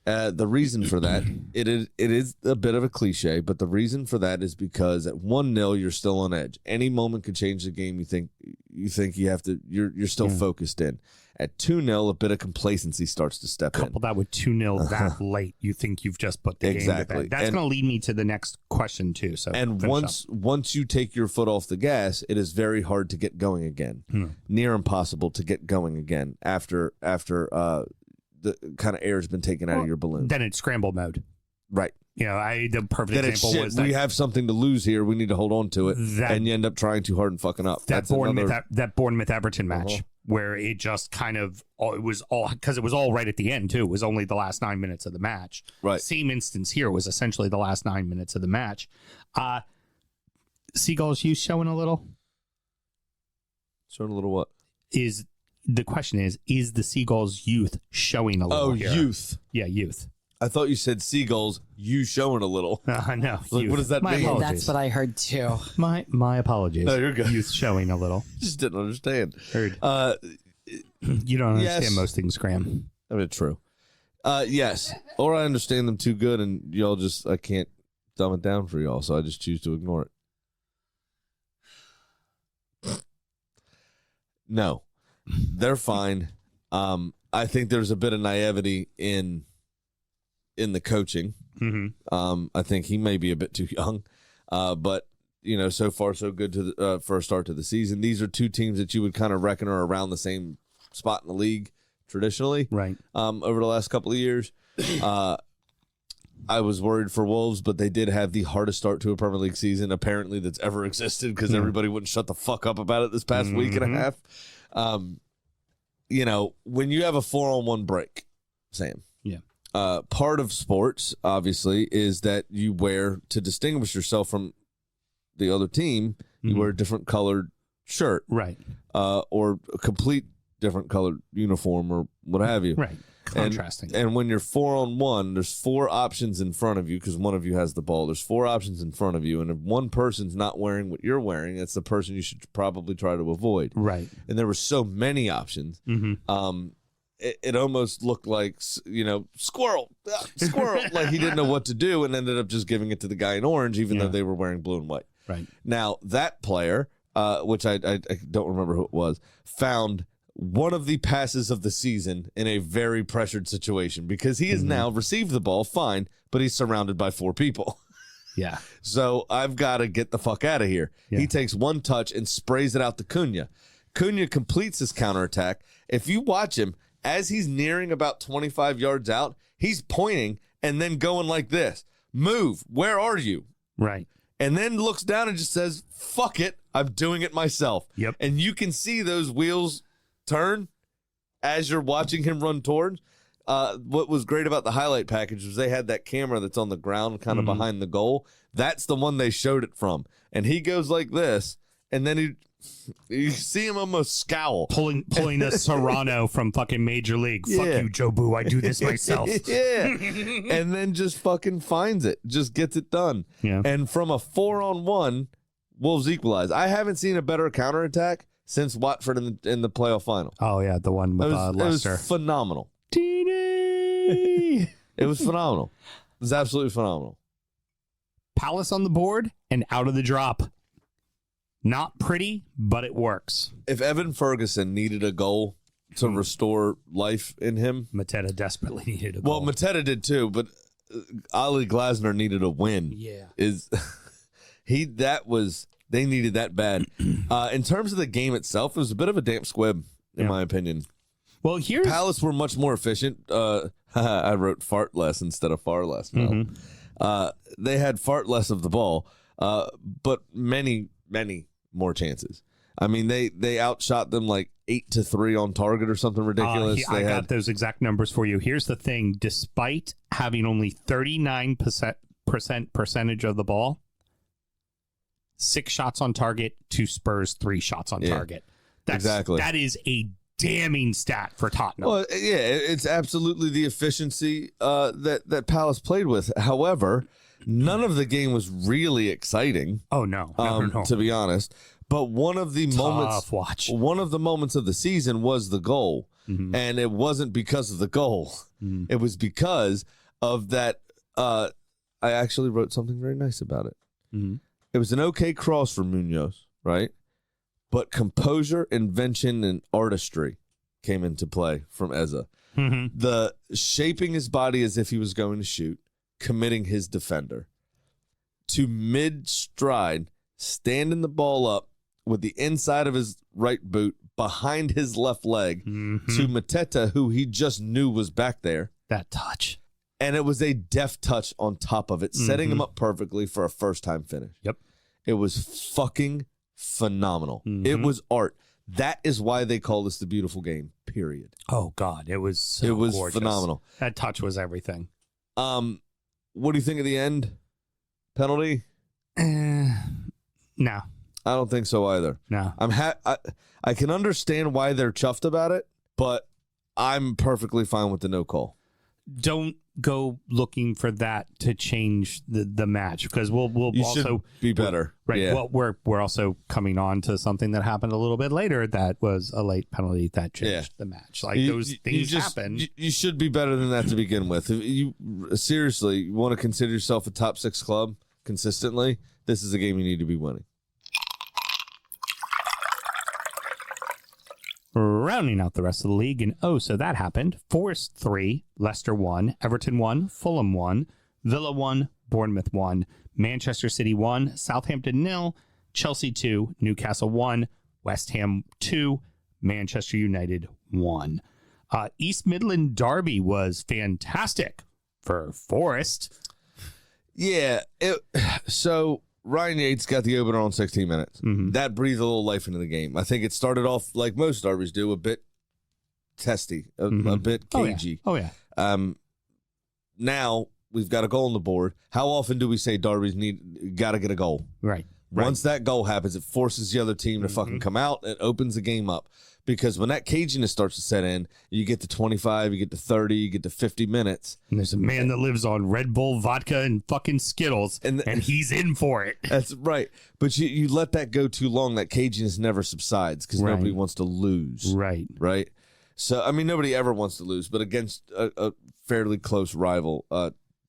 The reason for that, it is a bit of a cliche, but the reason for that is because at 1-0 you're still on edge. Any moment could change the game. You think you have to. You're still focused in. At 2-0, a bit of complacency starts to step in. Couple that with 2-0 that late, you think you've just put the game to bed. That's going to lead me to the next question too. So and once you take your foot off the gas, it is very hard to get going again. Near impossible to get going again after the kind of air has been taken out of your balloon. Then it's scramble mode. Right. You know, the perfect example was that we have something to lose here. We need to hold on to it, and you end up trying too hard and fucking up. That Bournemouth Everton match where it just kind of it was all because it was all right at the end too. It was only the last 9 minutes of the match. Right. Same instance here was essentially the last 9 minutes of the match. Seagulls, you showing a little? Showing a little what? The question is the Seagulls youth showing a little? Oh, here? youth. Yeah, youth. I thought you said seagulls. You showing a little. No. Like, what does that mean? Yeah, that's what I heard too. My apologies. No, you're good. Youth showing a little. Just didn't understand. Heard. You don't understand most things, Graham. I mean, true. Yes. Or I understand them too good, and y'all I can't dumb it down for y'all, so I just choose to ignore it. No. They're fine. I think there's a bit of naivety in the coaching. I think he may be a bit too young, but so far so good for a start to the season. These are two teams that you would kind of reckon are around the same spot in the league traditionally, right? Over the last couple of years, I was worried for Wolves, but they did have the hardest start to a Premier League season apparently that's ever existed because everybody wouldn't shut the fuck up about it this past week and a half. When you have a 4-on-1 break, Sam. Yeah. Part of sports, obviously, is that you wear to distinguish yourself from the other team. You wear a different colored shirt, right? Or a complete different colored uniform, or what have you, right? Contrasting. And when you're 4-on-1, there's 4 options in front of you because one of you has the ball. There's 4 options in front of you, and if one person's not wearing what you're wearing, that's the person you should probably try to avoid. Right. And there were so many options. It almost looked like, squirrel, like he didn't know what to do and ended up just giving it to the guy in orange, even though they were wearing blue and white. Right. Now, that player, which I don't remember who it was, found one of the passes of the season in a very pressured situation because he has now received the ball fine, but he's surrounded by 4 people. Yeah. So I've got to get the fuck out of here. Yeah. He takes one touch and sprays it out to Cunha. Cunha completes his counterattack. If you watch him, as he's nearing about 25 yards out, he's pointing and then going like this. Move. Where are you? Right. And then looks down and just says, fuck it. I'm doing it myself. Yep. And you can see those wheels turn as you're watching him run towards. What was great about the highlight package was they had that camera that's on the ground kind of behind the goal. That's the one they showed it from. And he goes like this, and then you see him almost scowl. Pulling a Serrano from fucking Major League. Fuck you, Joe Boo. I do this myself. Yeah. And then just fucking finds it. Just gets it done. Yeah. And from a 4-on-1, Wolves equalize. I haven't seen a better counterattack since Watford in the playoff final. Oh, yeah. The one with Leicester. It was phenomenal. Teeny. It was phenomenal. It was absolutely phenomenal. Palace on the board and out of the drop. Not pretty, but it works. If Evan Ferguson needed a goal to restore life in him. Mateta desperately needed a goal. Well, Mateta did too, but Ali Glasner needed a win. Yeah. They needed that bad. In terms of the game itself, it was a bit of a damp squib, in my opinion. Well, Palace were much more efficient. I wrote fart less instead of far less. They had fart less of the ball, but many more chances. I mean, they outshot them like 8-3 on target or something ridiculous. I got those exact numbers for you. Here's the thing: despite having only 39% percentage of the ball, 6 shots on target to Spurs 3 shots on target. That is a damning stat for Tottenham. Well, yeah, it's absolutely the efficiency that Palace played with. However, none of the game was really exciting. Oh no, to be honest. But one of the moments of the season was the goal, and it wasn't because of the goal. It was because of that. I actually wrote something very nice about it. It was an okay cross from Munoz, right? But composure, invention, and artistry came into play from Eza. The shaping his body as if he was going to shoot, committing his defender to mid-stride, standing the ball up with the inside of his right boot behind his left leg to Mateta, who he just knew was back there. That touch. And it was a deft touch on top of it, setting him up perfectly for a first-time finish. Yep. It was fucking phenomenal. It was art. That is why they call this the beautiful game, period. Oh, God. It was gorgeous. Phenomenal. That touch was everything. What do you think of the end? Penalty? No. I don't think so either. No. I can understand why they're chuffed about it, but I'm perfectly fine with the no call. Don't go looking for that to change the match, because we'll you also should be better. Right. Yeah. Well, we're also coming on to something that happened a little bit later that was a late penalty that changed the match. Like those things happen. You should be better than that to begin with. If you seriously want to consider yourself a top 6 club consistently, this is a game you need to be winning. Rounding out the rest of the league, and so that happened. Forest 3, Leicester 1, Everton 1, Fulham 1, Villa 1, Bournemouth 1, Manchester City 1, Southampton 0, Chelsea 2, Newcastle 1, West Ham 2, Manchester United 1. East Midland Derby was fantastic for Forest. Yeah. So Ryan Yates got the opener on 16 minutes. That breathed a little life into the game. I think it started off like most derbies do, a bit testy, a bit cagey. Oh, yeah. Now we've got a goal on the board. How often do we say derbies got to get a goal? Right. Once that goal happens, it forces the other team to fucking come out. It opens the game up. Because when that caginess starts to set in, you get to 25, you get to 30, you get to 50 minutes. And there's a man that lives on Red Bull, vodka, and fucking Skittles, and he's in for it. That's right. But you let that go too long, that caginess never subsides because nobody wants to lose. Right. Right? So, I mean, nobody ever wants to lose, but against a fairly close rival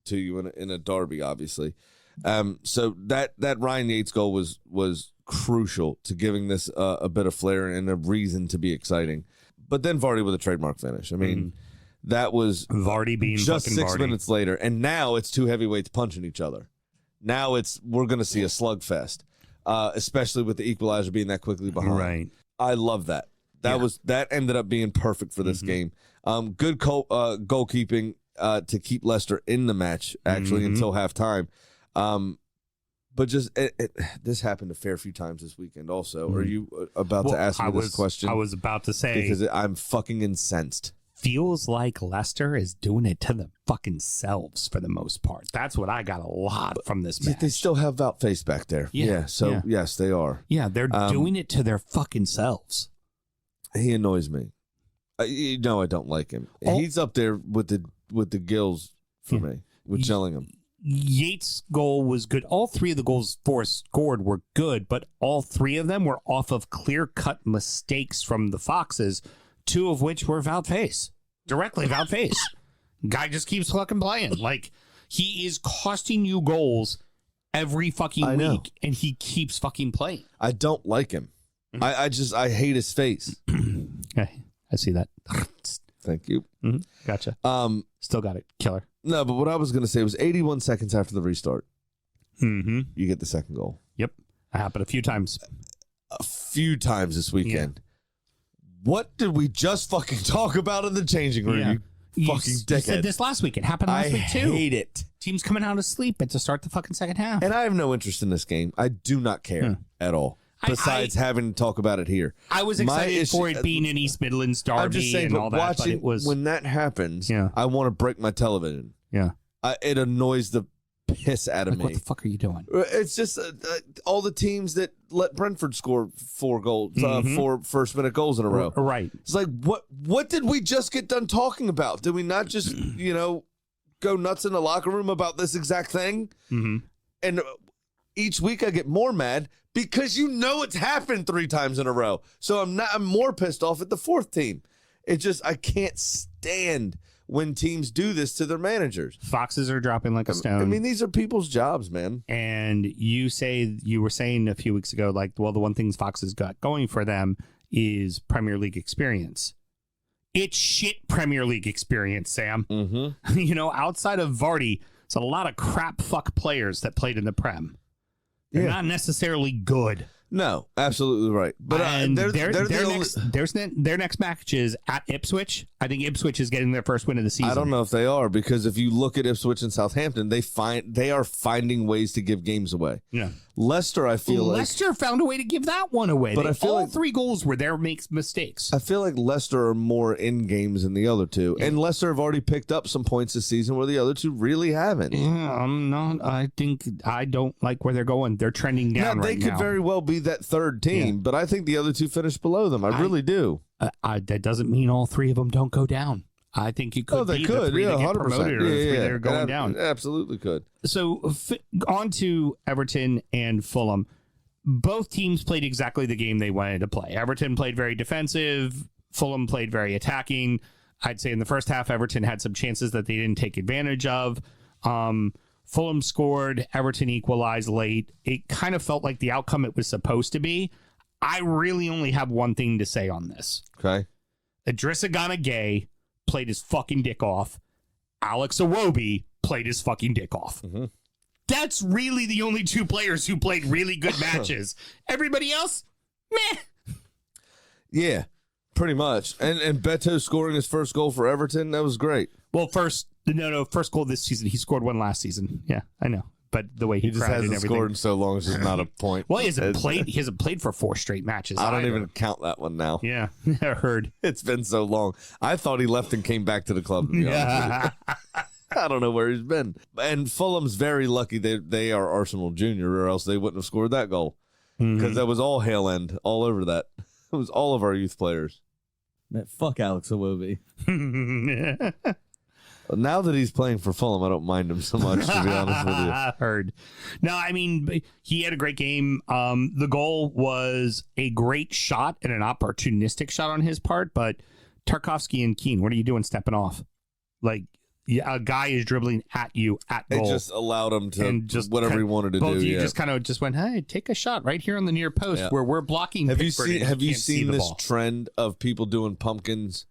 to you in a derby, obviously. So that Ryan Yates goal was crucial to giving this a bit of flair and a reason to be exciting. But then Vardy with a trademark finish. I mean, that was Vardy being just fucking 6 Vardy. minutes later, and now it's two heavyweights punching each other. Now we're going to see a slugfest, especially with the equalizer being that quickly behind. Right. I love that. That ended up being perfect for this game. Good goalkeeping to keep Leicester in the match actually until halftime. But just this happened a fair few times this weekend also. Are you about to ask me this question? I was about to say. Because I'm fucking incensed. Feels like Leicester is doing it to the fucking selves for the most part. That's what I got a lot from this match. They still have Wout Face back there. Yes, they are. Yeah, they're doing it to their fucking selves. He annoys me. I don't like him. He's up there with the gills for me, with Gillingham. Yates' goal was good. All 3 of the goals Forrest scored were good, but all 3 of them were off of clear-cut mistakes from the Foxes, 2 of which were Wout Face. Directly Wout Face. Guy just keeps fucking playing. Like, he is costing you goals every fucking week, and he keeps fucking playing. I don't like him. I hate his face. I see that. Thank you. Gotcha. Still got it. Killer. No, but what I was going to say was 81 seconds after the restart, you get the second goal. Yep. That happened a few times. A few times this weekend. What did we just fucking talk about in the changing room? Yeah. You fucking dickhead. You said this last week. It happened last week, too. I hate it. Teams coming out of sleep to start the fucking second half. And I have no interest in this game. I do not care at all. Besides having to talk about it here. I was excited for it being in East Midlands Derby I'm just saying, and all that, but it was... When that happens, I want to break my television. Yeah. It annoys the piss out of me. What the fuck are you doing? It's just all the teams that let Brentford score 4 goals, 4 first-minute goals in a row. Right. It's like, what did we just get done talking about? Did we not just, go nuts in the locker room about this exact thing? And each week I get more mad because it's happened 3 times in a row. So I'm more pissed off at the 4th team. I can't stand when teams do this to their managers. Foxes are dropping like a stone. I mean, these are people's jobs, man. And you were saying a few weeks ago, like, well, the one thing Foxes got going for them is Premier League experience. It's shit Premier League experience, Sam. Outside of Vardy, it's a lot of crap fuck players that played in the Prem. They're not necessarily good. No, absolutely right. But their next match is at Ipswich. I think Ipswich is getting their first win of the season. I don't know if they are, because if you look at Ipswich and Southampton, they are finding ways to give games away. Yeah. Leicester, I feel Leicester found a way to give that one away. But I feel all 3 goals were their mistakes. I feel like Leicester are more in games than the other 2. And Leicester have already picked up some points this season where the other 2 really haven't. I don't like where they're going. They're trending down right now. They could very well be that 3rd team, but I think the other 2 finished below them. I really do. That doesn't mean all 3 of them don't go down. I think you could be the 3 that get promoted or the 3 that are going down. Absolutely could. So on to Everton and Fulham. Both teams played exactly the game they wanted to play. Everton played very defensive. Fulham played very attacking. I'd say in the first half, Everton had some chances that they didn't take advantage of. Fulham scored. Everton equalized late. It kind of felt like the outcome it was supposed to be. I really only have one thing to say on this. Okay. Idrissa Gana Gueye played his fucking dick off. Alex Iwobi played his fucking dick off. That's really the only 2 players who played really good matches. Everybody else, meh. Yeah, pretty much. And Beto scoring his first goal for Everton, that was great. Well, first goal this season. He scored one last season. Yeah, I know. But the way he just cried hasn't and everything. scored in so long, it's just not a point. Well, he hasn't played for 4 straight matches. I don't even count that one now. Yeah, I heard. It's been so long. I thought he left and came back to the club. To be honest with you. I don't know where he's been. And Fulham's very lucky they are Arsenal Junior, or else they wouldn't have scored that goal. Because that was all Hale End all over that. It was all of our youth players. Man, fuck Alex Iwobi. Now that he's playing for Fulham, I don't mind him so much, to be honest with you. Heard. No, I mean, he had a great game. The goal was a great shot and an opportunistic shot on his part, but Tarkowski and Keane, what are you doing stepping off? Like, a guy is dribbling at you at goal. They just allowed him to just whatever he wanted to do. Both of you just kind of just went, hey, take a shot right here on the near post where we're blocking. Have you seen this trend of people doing pumpkins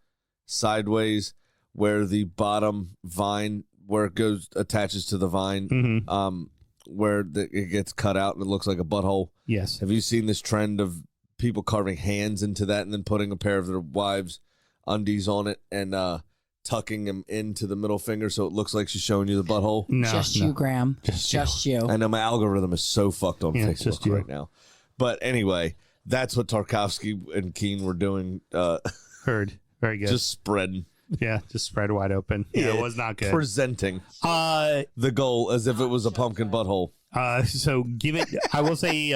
sideways, where the bottom vine, where it attaches to the vine, where it gets cut out and it looks like a butthole? Yes. Have you seen this trend of people carving hands into that and then putting a pair of their wives' undies on it and tucking them into the middle finger so it looks like she's showing you the butthole? No, just you, Graham. Just you. I know my algorithm is so fucked on Facebook right now. But anyway, that's what Tarkowski and Keane were doing. Heard. Very good. Just spreading. Yeah, just spread wide open. Yeah, it was not good. Presenting the goal as if it was a pumpkin butthole. So give it. I will say,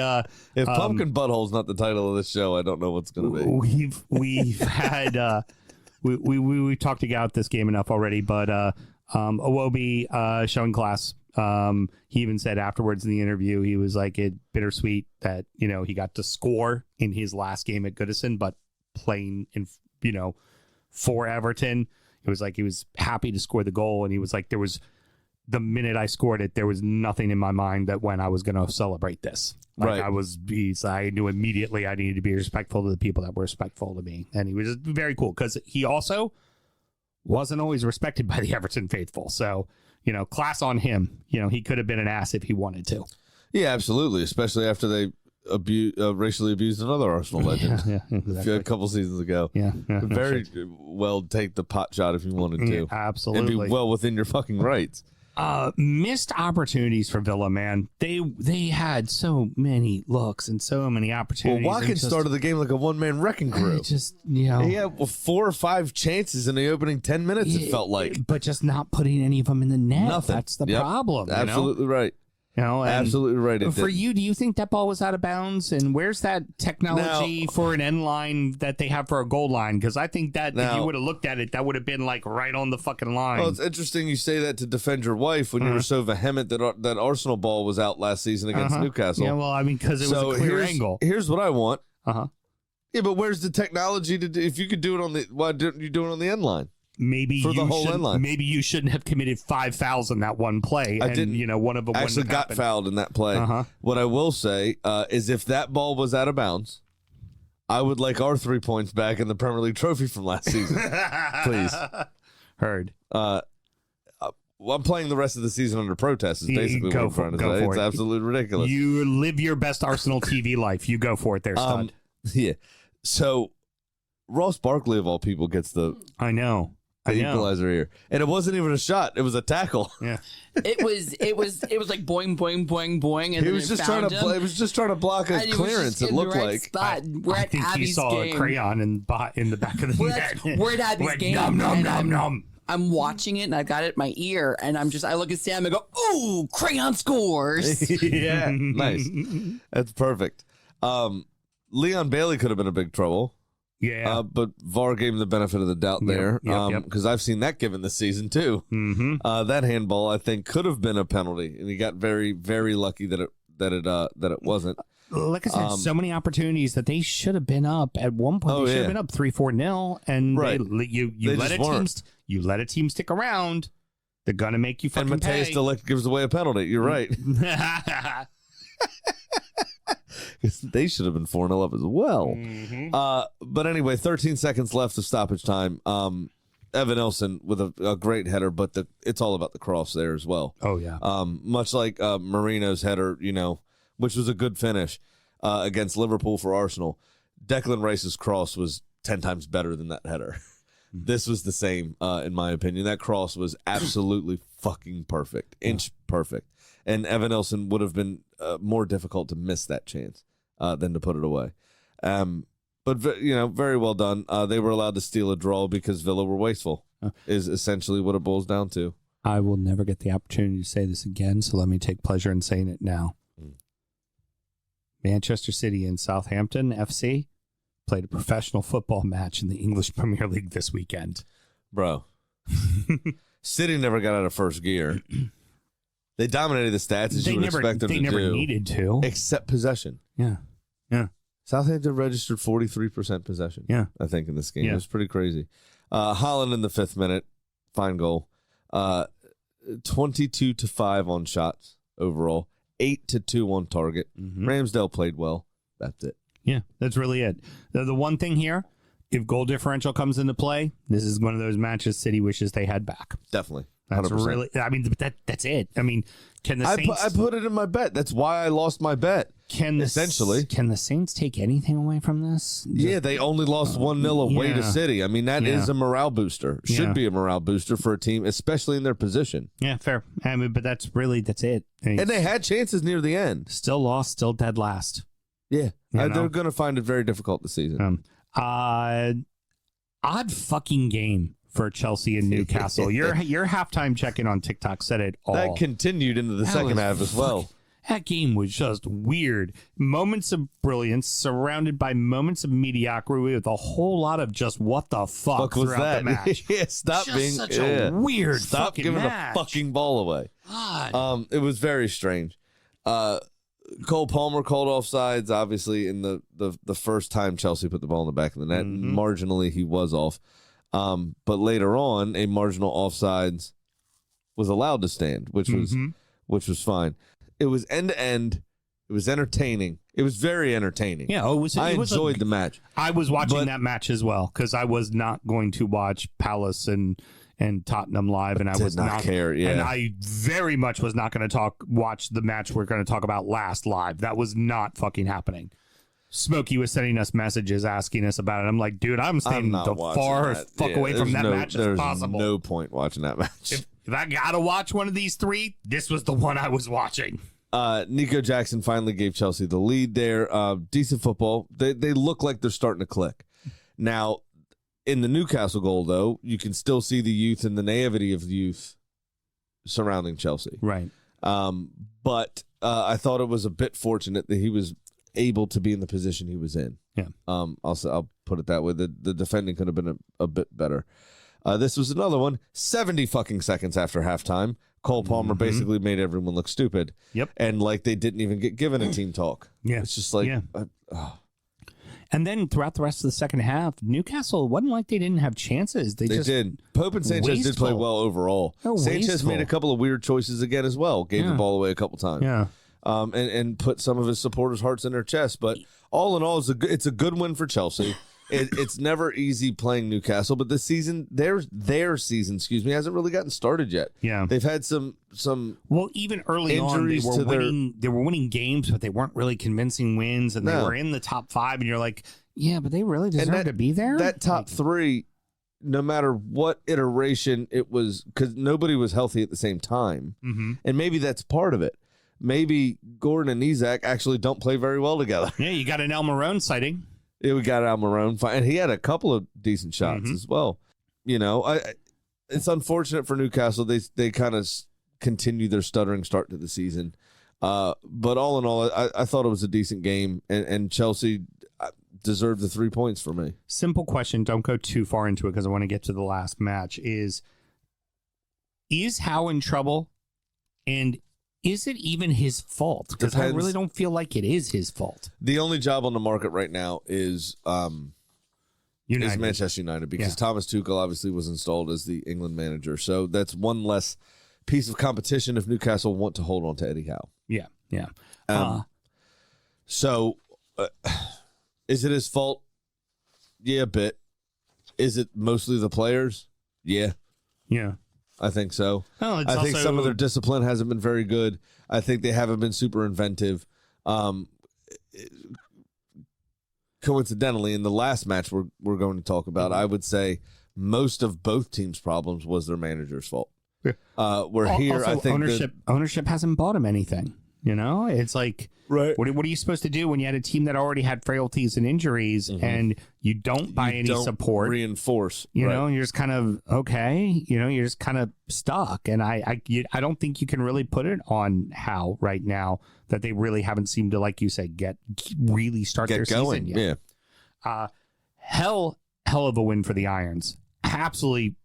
if pumpkin butthole's not the title of this show, I don't know what's going to be. We've had we talked about this game enough already, but Iwobi showing class. He even said afterwards in the interview, he was like, it bittersweet that he got to score in his last game at Goodison, but playing in for Everton, it was like he was happy to score the goal, and he was like, there was the minute I scored it, there was nothing in my mind that when I was going to celebrate this. Like, Right. I knew immediately I needed to be respectful to the people that were respectful to me. And he was very cool because he also wasn't always respected by the Everton faithful. So, class on him. He could have been an ass if he wanted to. Yeah, absolutely. Especially after they racially abused another Arsenal legend Exactly. a couple seasons ago. Yeah. Very well take the pot shot if you wanted to. Yeah, absolutely. And be well within your fucking rights. Missed opportunities for Villa, man. They had so many looks and so many Well, opportunities. Watkins started the game like a one-man wrecking crew. He had 4 or 5 chances in the opening 10 minutes, it felt like. But just not putting any of them in the net. Nothing. That's the Yep. problem. Absolutely right. And Absolutely right. It for did. you, do you think that ball was out of bounds? And where's that technology for an end line that they have for a goal line? Because I think that if you would have looked at it, that would have been like right on the fucking line. Well, it's interesting you say that to defend your wife when you were so vehement that Arsenal ball was out last season against Newcastle. Yeah, well, I mean, because it was a clear angle. Here's what I want. Yeah, but where's the technology to do? If you could do it on the, why didn't you do it on the end line? Maybe for the whole end line. Maybe you shouldn't have committed 5 fouls in that one play. I didn't. One of them actually got fouled in that play. What I will say is, if that ball was out of bounds, I would like our 3 points back in the Premier League trophy from last season, please. Heard. Well, I'm playing the rest of the season under protest. Is basically what I'm trying to say. It's absolutely ridiculous. You live your best Arsenal TV life. You go for it, there, stud. Yeah. So Ross Barkley of all people gets the equalizer here, and it wasn't even a shot; it was a tackle. Yeah, it was like boing, boing, boing, boing, and he was just trying to play. It was just trying to block a clearance. It looked like. Spot. We're I at think Abby's he saw game. a crayon in the back of the net. We're at Abby's game. Nom nom nom nom. I'm watching it and I got it in my ear and I look at Sam and go, "Ooh, crayon scores!" Yeah, nice. That's perfect. Leon Bailey could have been a big trouble. Yeah, but VAR gave him the benefit of the doubt there, because I've seen that given this season too. That handball, I think, could have been a penalty, and he got very, very lucky that it wasn't. Like I said, so many opportunities that they should have been up at one point. They should have been up 3-4-0, and you let a team stick around. They're gonna make you fucking pay. And Mateus Delict gives away a penalty. You're right. They should have been 4-0 up as well. But anyway, 13 seconds left of stoppage time. Evan Nelson with a great header, but it's all about the cross there as well. Oh, yeah. Much like Marino's header, which was a good finish against Liverpool for Arsenal. Declan Rice's cross was 10 times better than that header. This was the same, in my opinion. That cross was absolutely fucking perfect, inch perfect. And Evan Nelson would have been more difficult to miss that chance than to put it away. But very well done. They were allowed to steal a draw because Villa were wasteful, is essentially what it boils down to. I will never get the opportunity to say this again, so let me take pleasure in saying it now. Manchester City and Southampton FC played a professional football match in the English Premier League this weekend. Bro. City never got out of first gear. They dominated the stats as you would expect them to do. They never needed to. Except possession. Yeah. Southampton registered 43% possession. Yeah. I think in this game. It was pretty crazy. Holland in the 5th minute. Fine goal. 22-5 on shots overall. 8-2 on target. Ramsdale played well. That's it. Yeah, that's really it. The one thing here, if goal differential comes into play, this is one of those matches City wishes they had back. Definitely. 100%. That's really, I mean, that's it. I mean, can the Saints... I put it in my bet. That's why I lost my bet. Essentially. Can the Saints take anything away from this? Yeah, they only lost 1-0 away to City. I mean, that is a morale booster. Should be a morale booster for a team, especially in their position. Yeah, fair. I mean, but that's it. And they had chances near the end. Still lost, still dead last. Yeah. They're going to find it very difficult this season. Odd fucking game for Chelsea and Newcastle. Your halftime check-in on TikTok said it all. That continued into the second half as well. That game was just weird. Moments of brilliance surrounded by moments of mediocrity with a whole lot of just what the fuck throughout the match. Stop just being such a weird Stop fucking giving match. the fucking ball away. God. It was very strange. Cole Palmer called offsides, obviously, in the first time Chelsea put the ball in the back of the net. Marginally, he was off. But later on, a marginal offsides was allowed to stand, which was fine. It was end to end. It was entertaining. It was very entertaining. Yeah, I enjoyed the match. I was watching that match as well because I was not going to watch Palace and Tottenham live, and I was not care. Yeah, and I very much was not going to watch the match we're going to talk about last live. That was not fucking happening. Smokey was sending us messages asking us about it. I'm like, dude, I'm staying the farthest fuck away from that match as possible. There's no point watching that match. If I gotta watch one of these three, this was the one I was watching. Nico Jackson finally gave Chelsea the lead there. Decent football. They look like they're starting to click. Now, in the Newcastle goal, though, you can still see the youth and the naivety of youth surrounding Chelsea. Right. But I thought it was a bit fortunate that he was able to be in the position he was in. Yeah. I'll put it that way. The defending could have been a bit better. This was another one. 70 fucking seconds after halftime, Cole Palmer basically made everyone look stupid. Yep. And like they didn't even get given a team talk. Yeah. It's just like. Yeah. And then throughout the rest of the second half, Newcastle wasn't like they didn't have chances. They just did. Pope and Sanchez did play well overall. Sanchez made a couple of weird choices again as well. Gave the ball away a couple times. Yeah. And put some of his supporters' hearts in their chest. But all in all, it's a good win for Chelsea. It's never easy playing Newcastle, but this season, their season, hasn't really gotten started yet. Yeah, they've had some. Well, even early on, they were winning games, but they weren't really convincing wins, and they were in the top 5. And you're like, yeah, but they really deserve to be there. That top 3, no matter what iteration it was, because nobody was healthy at the same time, and maybe that's part of it. Maybe Gordon and Isak actually don't play very well together. Yeah, you got an Almiron sighting. Yeah, we got Almiron, and he had a couple of decent shots as well. You know, it's unfortunate for Newcastle. They kind of continue their stuttering start to the season. But all in all, I thought it was a decent game, and Chelsea deserved the 3 points for me. Simple question. Don't go too far into it because I want to get to the last match. Is Howe in trouble? And is it even his fault? Because I really don't feel like it is his fault. The only job on the market right now is Manchester United because Thomas Tuchel obviously was installed as the England manager. So that's one less piece of competition if Newcastle want to hold on to Eddie Howe. Yeah, yeah. So is it his fault? Yeah, a bit. Is it mostly the players? Yeah. Yeah. I think so. Oh, I think some of their discipline hasn't been very good. I think they haven't been super inventive. Coincidentally, in the last match we're going to talk about, I would say most of both teams' problems was their manager's fault. Yeah. I think ownership hasn't bought him anything. You know, it's like, right. What are you supposed to do when you had a team that already had frailties and injuries and you don't buy any support? Reinforce. You know, and you're just kind of, okay, you're just kind of stuck. And I don't think you can really put it on Howe right now that they really haven't seemed to, like you said, really start their going. season yet. Yeah. Hell of a win for the Irons. Absolutely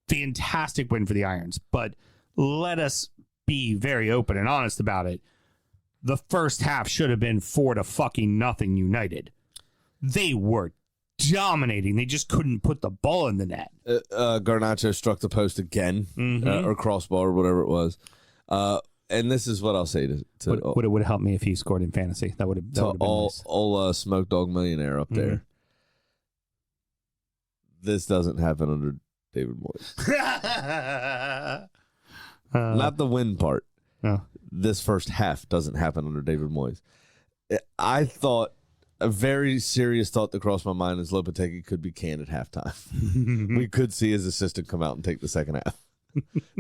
fantastic win for the Irons. But let us be very open and honest about it. The first half should have been 4-0 United. They were dominating. They just couldn't put the ball in the net. Garnacho struck the post again, or crossbar, or whatever it was. And this is what I'll say to would have helped me if he scored in fantasy. That would have been nice. All Smoke Dog Millionaire up there. This doesn't happen under David Moyes. Not the win part. No. This first half doesn't happen under David Moyes. I thought, a very serious thought that crossed my mind is Lopetegui could be canned at halftime. We could see his assistant come out and take the second half.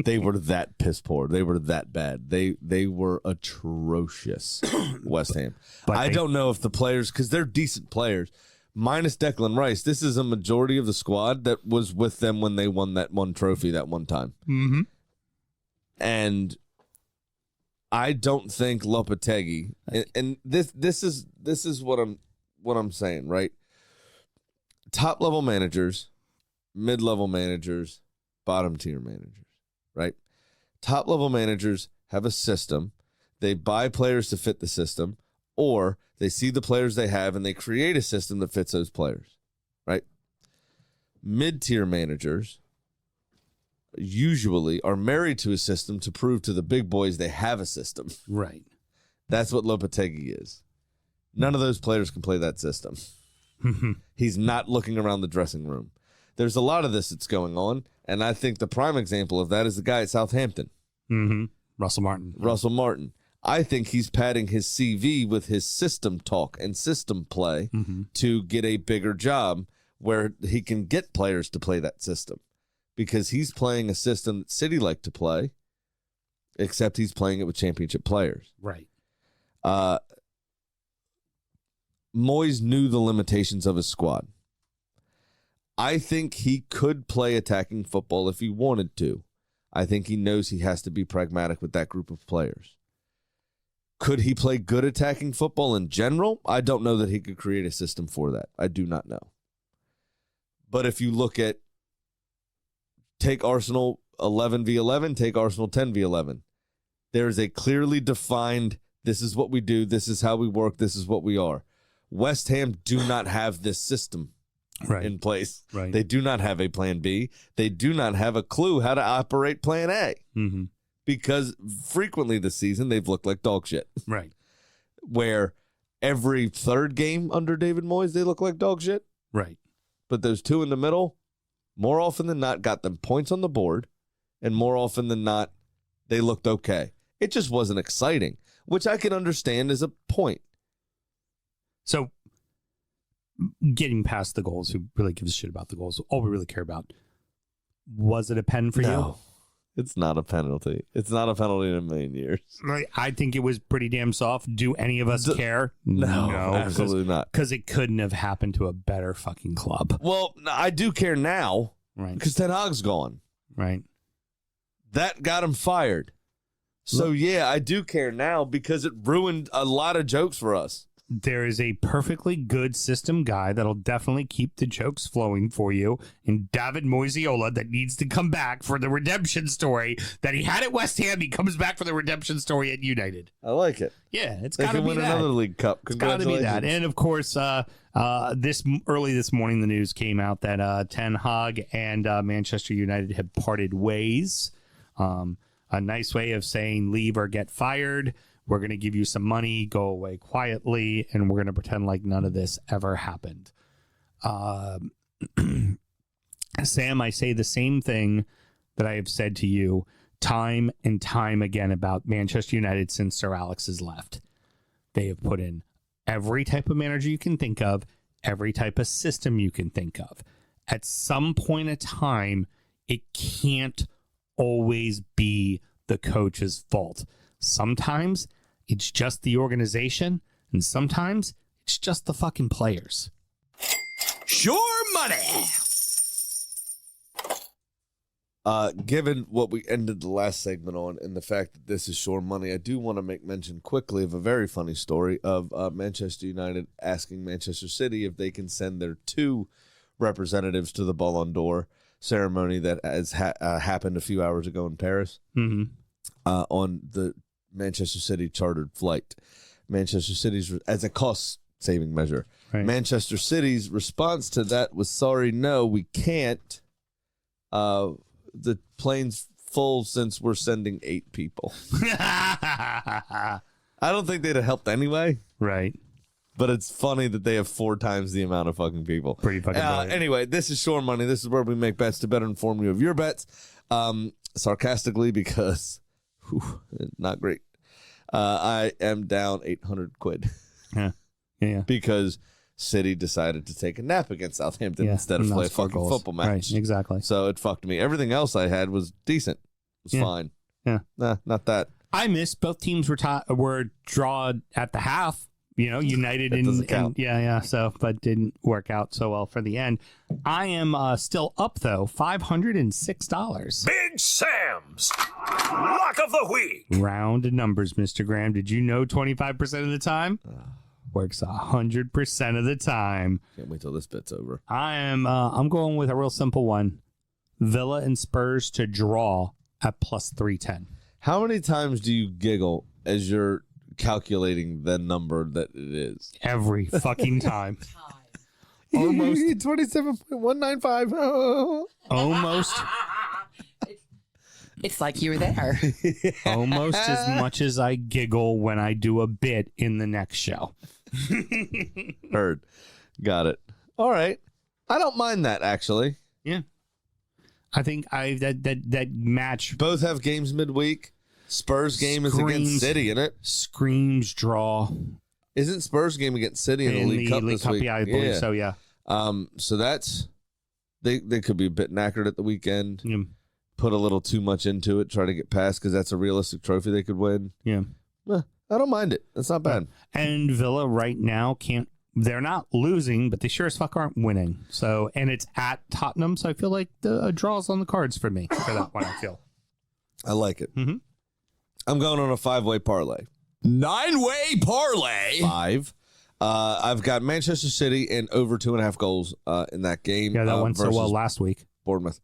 They were that piss poor. They were that bad. They were atrocious, West Ham. But I don't know if the players, because they're decent players, minus Declan Rice, this is a majority of the squad that was with them when they won that one trophy that one time. Mm-hmm. And I don't think Lopetegui, and this is what I'm saying, right? Top level managers, mid level managers, bottom tier managers, right? Top level managers have a system. They buy players to fit the system, or they see the players they have and they create a system that fits those players, right? Mid tier managers, usually are married to a system to prove to the big boys they have a system. Right. That's what Lopetegui is. None of those players can play that system. He's not looking around the dressing room. There's a lot of this that's going on, and I think the prime example of that is the guy at Southampton. Russell Martin. I think he's padding his CV with his system talk and system play to get a bigger job where he can get players to play that system, because he's playing a system that City like to play, except he's playing it with championship players. Right. Moyes knew the limitations of his squad. I think he could play attacking football if he wanted to. I think he knows he has to be pragmatic with that group of players. Could he play good attacking football in general? I don't know that he could create a system for that. I do not know. But if you look at, take Arsenal 11v11, take Arsenal 10v11, there is a clearly defined, this is what we do, this is how we work, this is what we are. West Ham do not have this system in place. Right. They do not have a plan B. They do not have a clue how to operate plan A. Because frequently this season they've looked like dog shit. Right. Where every third game under David Moyes they look like dog shit. Right. But those two in the middle, more often than not, got them points on the board, and more often than not, they looked okay. It just wasn't exciting, which I can understand as a point. So, getting past the goals, who really gives a shit about the goals? All we really care about. Was it a pen for you? It's not a penalty. It's not a penalty in a million years. I think it was pretty damn soft. Do any of us care? No, absolutely not. Because it couldn't have happened to a better fucking club. Well, I do care now. Right. Because Ten Hag's gone. Right. That got him fired. So, yeah, I do care now because it ruined a lot of jokes for us. There is a perfectly good system guy that'll definitely keep the jokes flowing for you in David Moiseola that needs to come back for the redemption story that he had at West Ham. He comes back for the redemption story at United. I like it. Yeah, it's They got to can be win that. another League Cup. It's got to be that. And of course, early this morning, the news came out that Ten Hag and Manchester United have parted ways. A nice way of saying leave or get fired. We're going to give you some money, go away quietly, and we're going to pretend like none of this ever happened. Sam, I say the same thing that I have said to you time and time again about Manchester United since Sir Alex has left. They have put in every type of manager you can think of, every type of system you can think of. At some point in time, it can't always be the coach's fault. Sometimes it's just the organization, and sometimes it's just the fucking players. Sure money. Given what we ended the last segment on and the fact that this is sure money, I do want to make mention quickly of a very funny story of Manchester United asking Manchester City if they can send their two representatives to the Ballon d'Or ceremony that has happened a few hours ago in Paris on the Manchester City chartered flight. Manchester City's, as a cost-saving measure. Right. Manchester City's response to that was, sorry, no, we can't. The plane's full since we're sending 8 people. I don't think they'd have helped anyway. Right. But it's funny that they have 4 times the amount of fucking people. Pretty fucking brilliant. Anyway, this is Shore Money. This is where we make bets to better inform you of your bets. Sarcastically, because not great. I am down 800 quid. Yeah. Because City decided to take a nap against Southampton instead of play a fucking football match. Right, exactly. So it fucked me. Everything else I had was decent. It was fine. Yeah. Nah, not that. I missed both teams were draw at the half. You know, United doesn't count. but didn't work out so well for the end. I am still up though, $506. Big Sam's Lock of the Week. Round numbers, Mr. Graham. Did you know 25% of the time works 100% of the time? Can't wait till this bit's over. I'm going with a real simple one. Villa and Spurs to draw at plus 310. How many times do you giggle as you're calculating the number that it is? Every fucking time. Almost 27.195. almost It's like you were there. Almost as much as I giggle when I do a bit in the next show. Heard. Got it. All right. I don't mind that, actually. Yeah. I think that match Both have games midweek. Spurs game is against City, isn't it? screams draw Isn't Spurs game against City in the League Cup this week? Yeah, I believe so, yeah. So that's they could be a bit knackered at the weekend. Yeah. Put a little too much into it, try to get past because that's a realistic trophy they could win. Yeah. I don't mind it. That's not bad. And Villa right now they're not losing, but they sure as fuck aren't winning. So, and it's at Tottenham, so I feel like a draw's on the cards for me for that one, I feel. I like it. Mm-hmm. I'm going on a 5-way parlay. 9-way parlay. 5. I've got Manchester City and over 2.5 goals in that game. Yeah, that went so well versus last week. Bournemouth.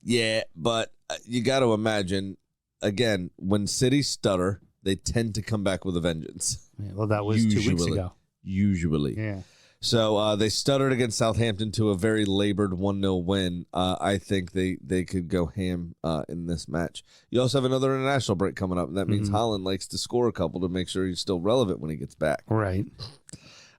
Yeah, but you got to imagine, again, when City stutter, they tend to come back with a vengeance. Yeah, well, that was 2 weeks ago. Usually. Yeah. So they stuttered against Southampton to a very labored 1-0 win. I think they could go ham in this match. You also have another international break coming up, and that means Haaland likes to score a couple to make sure he's still relevant when he gets back. Right.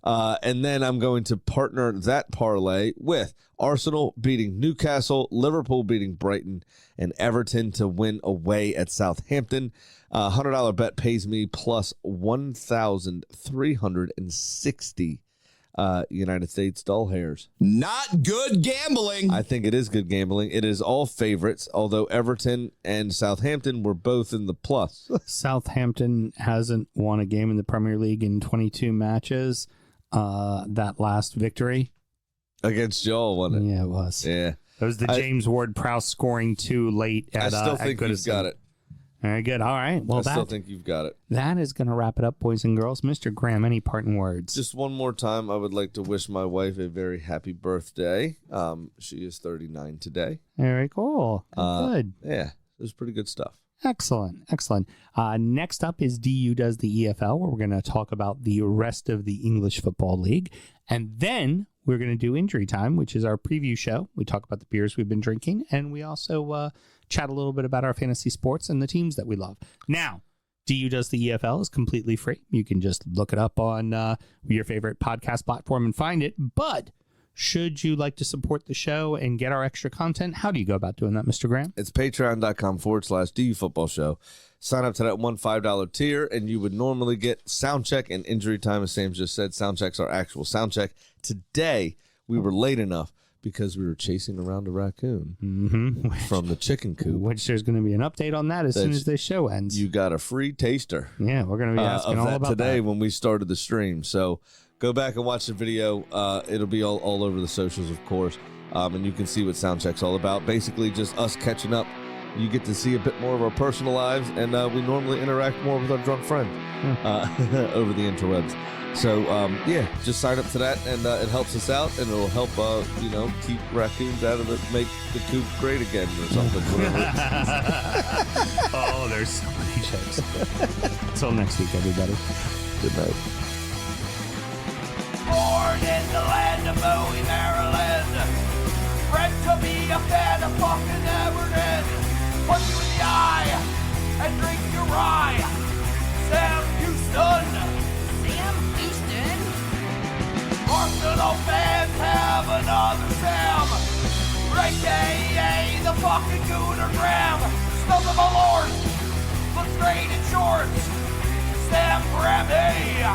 And then I'm going to partner that parlay with Arsenal beating Newcastle, Liverpool beating Brighton, and Everton to win away at Southampton. $100 bet pays me plus 1,360 United States doll hairs. Not good gambling. I think it is good gambling. It is all favorites, although Everton and Southampton were both in the plus. Southampton hasn't won a game in the Premier League in 22 matches. That last victory Against y'all, wasn't it? Yeah, it was. Yeah. It was the James Ward-Prowse scoring too late at I still think you've got it. Very good. All right. Well, I still think you've got it. That is going to wrap it up, boys and girls. Mr. Graham, any parting words? Just one more time, I would like to wish my wife a very happy birthday. She is 39 today. Very cool. Good. Yeah, it was pretty good stuff. Excellent. Excellent. Next up is DU Does the EFL, where we're going to talk about the rest of the English Football League. And then we're going to do Injury Time, which is our preview show. We talk about the beers we've been drinking, and we also chat a little bit about our fantasy sports and the teams that we love. Now, DU Does the EFL is completely free. You can just look it up on your favorite podcast platform and find it. But should you like to support the show and get our extra content, how do you go about doing that, Mr. Graham? It's patreon.com/DU Football Show. Sign up to that $5 tier, and you would normally get sound check and Injury Time, as Sam just said. Sound check's our actual sound check. Today, we were late enough because we were chasing around a raccoon from the chicken coop. Which there's going to be an update on that as soon as this show ends. You got a free taster. Yeah, we're going to be asking all about today that when we started the stream. So go back and watch the video. It'll be all over the socials, of course. And you can see what Soundcheck's all about. Basically, just us catching up. You get to see a bit more of our personal lives, and we normally interact more with our drunk friends over the interwebs. So, just sign up to that, and it helps us out, and it'll help, keep raccoons out of make the coop great again or something. Oh, there's so many jokes. Until next week, everybody. Good night. Born in the land of Bowie, Maryland. Bred to be a fan of fucking Everton. Punch you in the eye and drink your rye. Sam Houston. Sam Houston. Arsenal fans have another Sam. AKA the fucking Gooner Graham. Stump of a lord. Looks great in shorts. Sam Graham, hey.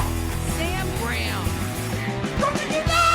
Sam Graham. Drunken United!